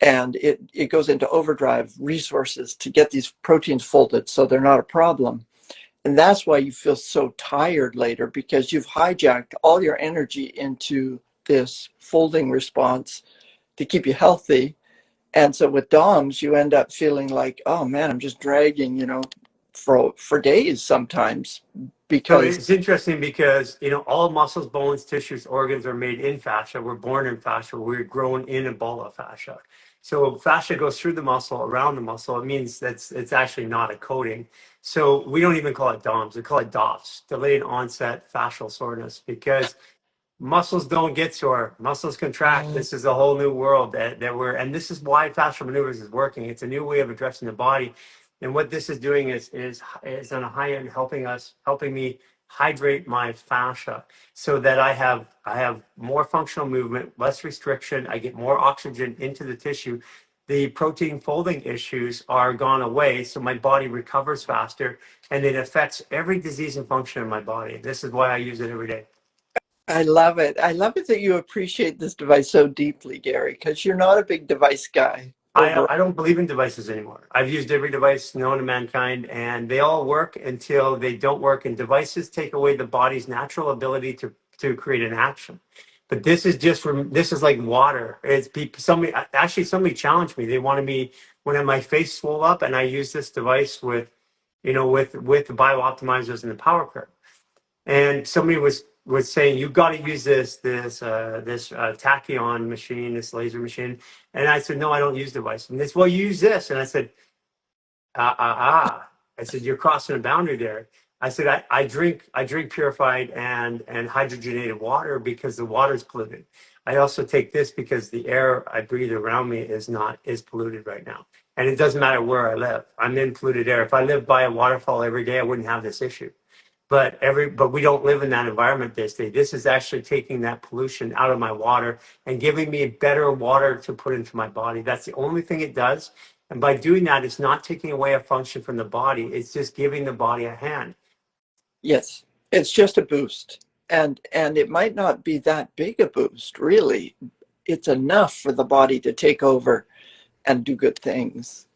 and it goes into overdrive resources to get these proteins folded so they're not a problem. And that's why you feel so tired later, because you've hijacked all your energy into this folding response to keep you healthy. And so with DOMS, you end up feeling like, oh man, I'm just dragging, for days sometimes So because it's interesting because, all muscles, bones, tissues, organs are made in fascia. We're born in fascia. We're grown in a ball of fascia. So fascia goes through the muscle, around the muscle. It means it's actually not a coating. So we don't even call it DOMS. We call it DOFS, delayed onset fascial soreness, because muscles don't get sore. Muscles contract. This is a whole new world that we're, and this is why fascial maneuvers is working. It's a new way of addressing the body. And what this is doing is on a high end helping me hydrate my fascia so that I have more functional movement, less restriction. I get more oxygen into the tissue. The protein folding issues are gone away, so my body recovers faster, and it affects every disease and function in my body. This is why I use it every day. I love it. I love it that you appreciate this device so deeply, Garry, because you're not a big device guy overall. I don't believe in devices anymore. I've used every device known to mankind, and they all work until they don't work. And devices take away the body's natural ability to create an action. But this is this is like water. It's somebody challenged me. They wanted me when my face swelled up, and I used this device with the biooptimizers and the power curve. And somebody was saying you've got to use this tachyon machine, this laser machine. And I said, no, I don't use device. And they said, well, you use this. And I said, I said, you're crossing a boundary there. I said, I drink purified and hydrogenated water because the water is polluted. I also take this because the air I breathe around me is polluted right now. And it doesn't matter where I live. I'm in polluted air. If I lived by a waterfall every day, I wouldn't have this issue. But we don't live in that environment this day. This is actually taking that pollution out of my water and giving me better water to put into my body. That's the only thing it does. And by doing that, it's not taking away a function from the body. It's just giving the body a hand. Yes, it's just a boost. And it might not be that big a boost, really. It's enough for the body to take over and do good things.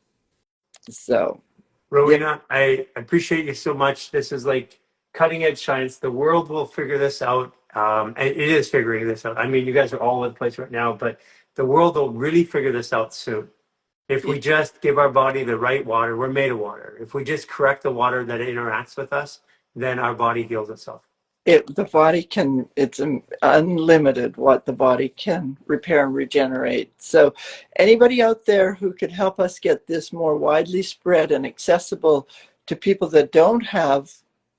So, yeah. Rowena, I appreciate you so much. This is like cutting edge science. The world will figure this out. And it is figuring this out. I mean, you guys are all over the place right now, but the world will really figure this out soon. If we just give our body the right water, we're made of water. If we just correct the water that interacts with us, then our body heals itself. The body can, it's unlimited what the body can repair and regenerate. So anybody out there who could help us get this more widely spread and accessible to people that don't have,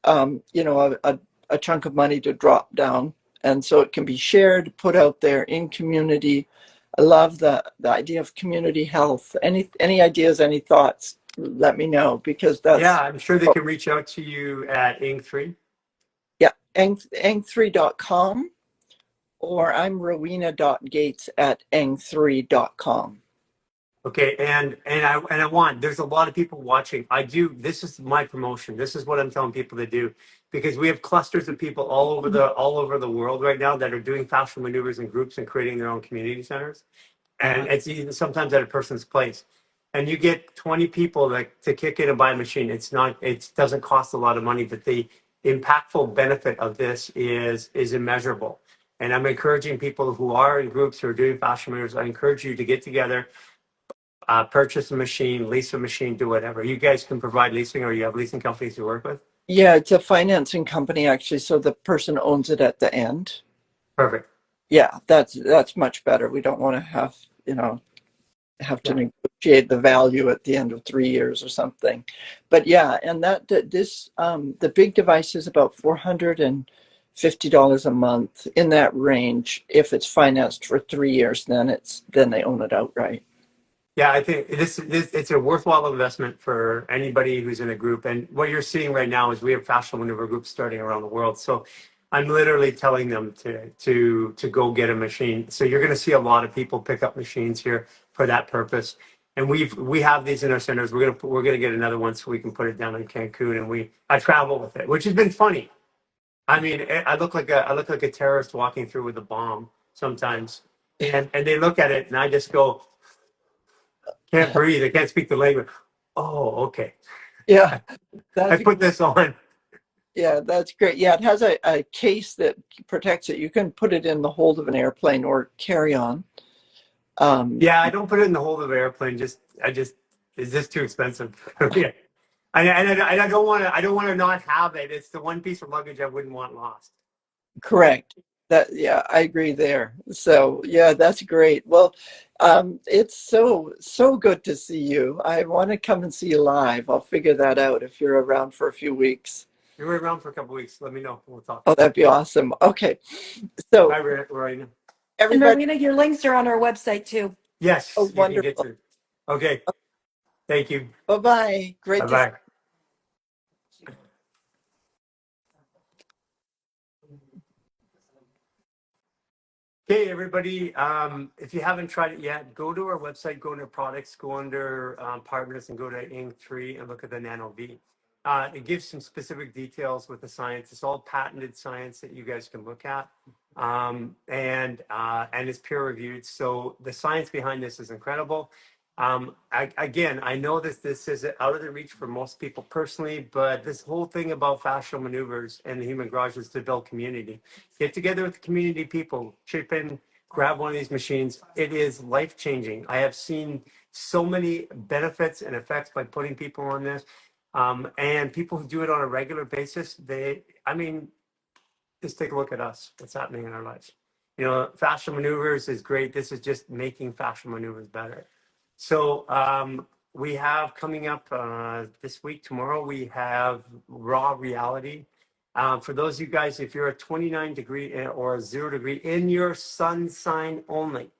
a chunk of money to drop down, and so it can be shared, put out there in community. I love the idea of community health. Any ideas, any thoughts, let me know, because that's... Yeah, I'm sure they can reach out to you at Ing3. Yeah, eng3.com, or I'm rowena.gates@eng3.com. Okay, and I want, there's a lot of people watching. This is my promotion. This is what I'm telling people to do, because we have clusters of people all over the world right now that are doing fascial maneuvers in groups and creating their own community centers. And it's even sometimes at a person's place. And you get 20 people to kick in and buy a machine. It doesn't cost a lot of money, but the impactful benefit of this is immeasurable. And I'm encouraging people who are in groups who are doing fascial maneuvers, I encourage you to get together, purchase a machine, lease a machine, do whatever. You guys can provide leasing, or you have leasing companies you work with? Yeah, it's a financing company, actually, so the person owns it at the end. Perfect. Yeah, that's much better. We don't want to have to negotiate the value at the end of 3 years or something. But yeah, and the big device is about $450 a month, in that range. If it's financed for 3 years, then they own it outright. Yeah, I think it's a worthwhile investment for anybody who's in a group. And what you're seeing right now is we have fascial maneuver groups starting around the world. So I'm literally telling them to go get a machine. So you're going to see a lot of people pick up machines here for that purpose. And we have these in our centers. We're gonna get another one so we can put it down in Cancun, and I travel with it, which has been funny. I mean, I look like a terrorist walking through with a bomb sometimes, and they look at it, and I just go, can't breathe. I can't speak the language. Oh, okay. Yeah, I put this on. Yeah, that's great. Yeah, it has a case that protects it. You can put it in the hold of an airplane or carry on. Yeah, I don't put it in the hold of an airplane. It's just too expensive. Yeah. And I don't want to not have it. It's the one piece of luggage I wouldn't want lost. Correct. Yeah, I agree there. So yeah, that's great. Well, it's so good to see you. I want to come and see you live. I'll figure that out if you're around for a few weeks. You're around for a couple of weeks. Let me know. We'll talk. Oh, that'd be awesome. Okay. So bye, Rowena. And Rowena, your links are on our website too. Yes. Oh, wonderful. You can get to. Okay. Thank you. Bye-bye. Great to see Bye-bye. Hey, everybody. If you haven't tried it yet, go to our website, go under products, go under partners, and go to Ing3 and look at the NanoVi. It gives some specific details with the science. It's all patented science that you guys can look at, and it's peer reviewed. So the science behind this is incredible. Again, I know this is out of the reach for most people personally, but this whole thing about fascial maneuvers and the human garage is to build community. Get together with the community people, chip in, grab one of these machines. It is life-changing. I have seen so many benefits and effects by putting people on this. And people who do it on a regular basis, just take a look at us, what's happening in our lives. Fascial maneuvers is great. This is just making fascial maneuvers better. So we have coming up this week, tomorrow, we have Raw Reality. For those of you guys, if you're a 29 degree or a 0 degree in your sun sign only,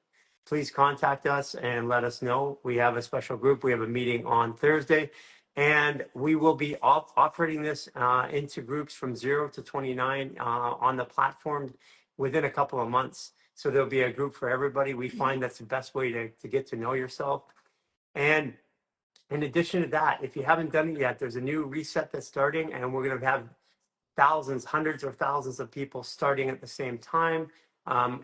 please contact us and let us know. We have a special group. We have a meeting on Thursday, and we will be operating this into groups from 0 to 29 on the platform within a couple of months. So there'll be a group for everybody. We find that's the best way to get to know yourself. And in addition to that, if you haven't done it yet, there's a new reset that's starting, and we're going to have thousands, hundreds or thousands of people starting at the same time,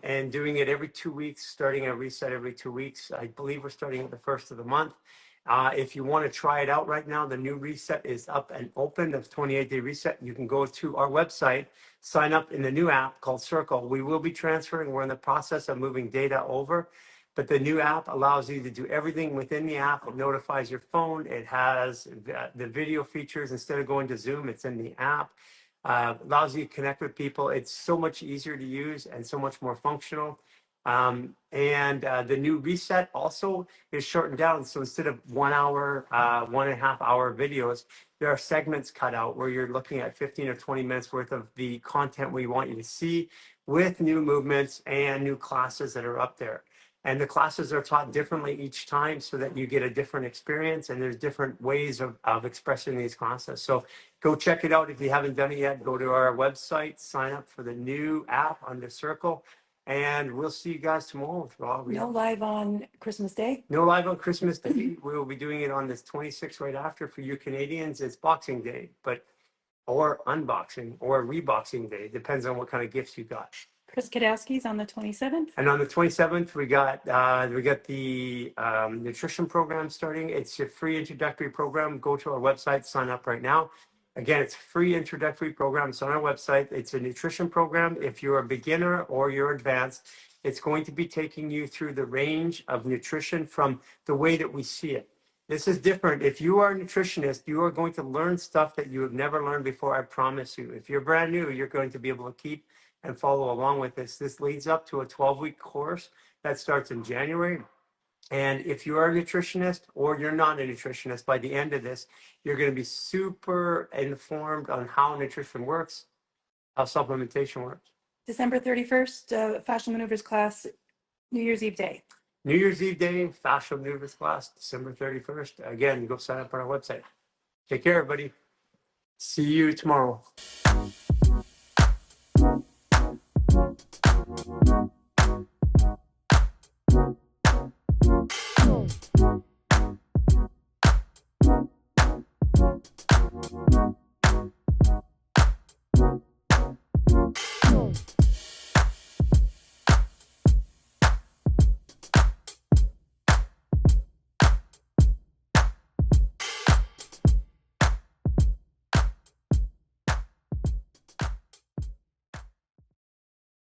and doing it every 2 weeks, starting a reset every 2 weeks. I believe we're starting at the first of the month. If you want to try it out right now, the new reset is up and open. The 28-day reset. You can go to our website, sign up in the new app called Circle. We will be transferring. We're in the process of moving data over. But the new app allows you to do everything within the app. It notifies your phone. It has the video features. Instead of going to Zoom, it's in the app. Allows you to connect with people. It's so much easier to use and so much more functional. The new reset also is shortened down. So instead of 1 hour, 1.5 hour videos, there are segments cut out where you're looking at 15 or 20 minutes worth of the content we want you to see, with new movements and new classes that are up there. And the classes are taught differently each time so that you get a different experience, and there's different ways of expressing these classes. So go check it out if you haven't done it yet. Go to our website, sign up for the new app under Circle, and we'll see you guys tomorrow. No live on Christmas Day? No live on Christmas Day. We will be doing it on this 26th right after. For you Canadians, it's Boxing Day, or unboxing or reboxing day. Depends on what kind of gifts you got. Chris Kadowski's on the 27th. And on the 27th, we got the nutrition program starting. It's a free introductory program. Go to our website, sign up right now. Again, it's a free introductory program. It's on our website. It's a nutrition program. If you're a beginner or you're advanced, it's going to be taking you through the range of nutrition from the way that we see it. This is different. If you are a nutritionist, you are going to learn stuff that you have never learned before, I promise you. If you're brand new, you're going to be able to keep and follow along with this. This leads up to a 12-week course that starts in January. And if you are a nutritionist or you're not a nutritionist, by the end of this, you're going to be super informed on how nutrition works, how supplementation works. December 31st, fascial maneuvers class, New Year's Eve day. New Year's Eve day, fascial maneuvers class, December 31st. Again, go sign up on our website. Take care, everybody. See you tomorrow.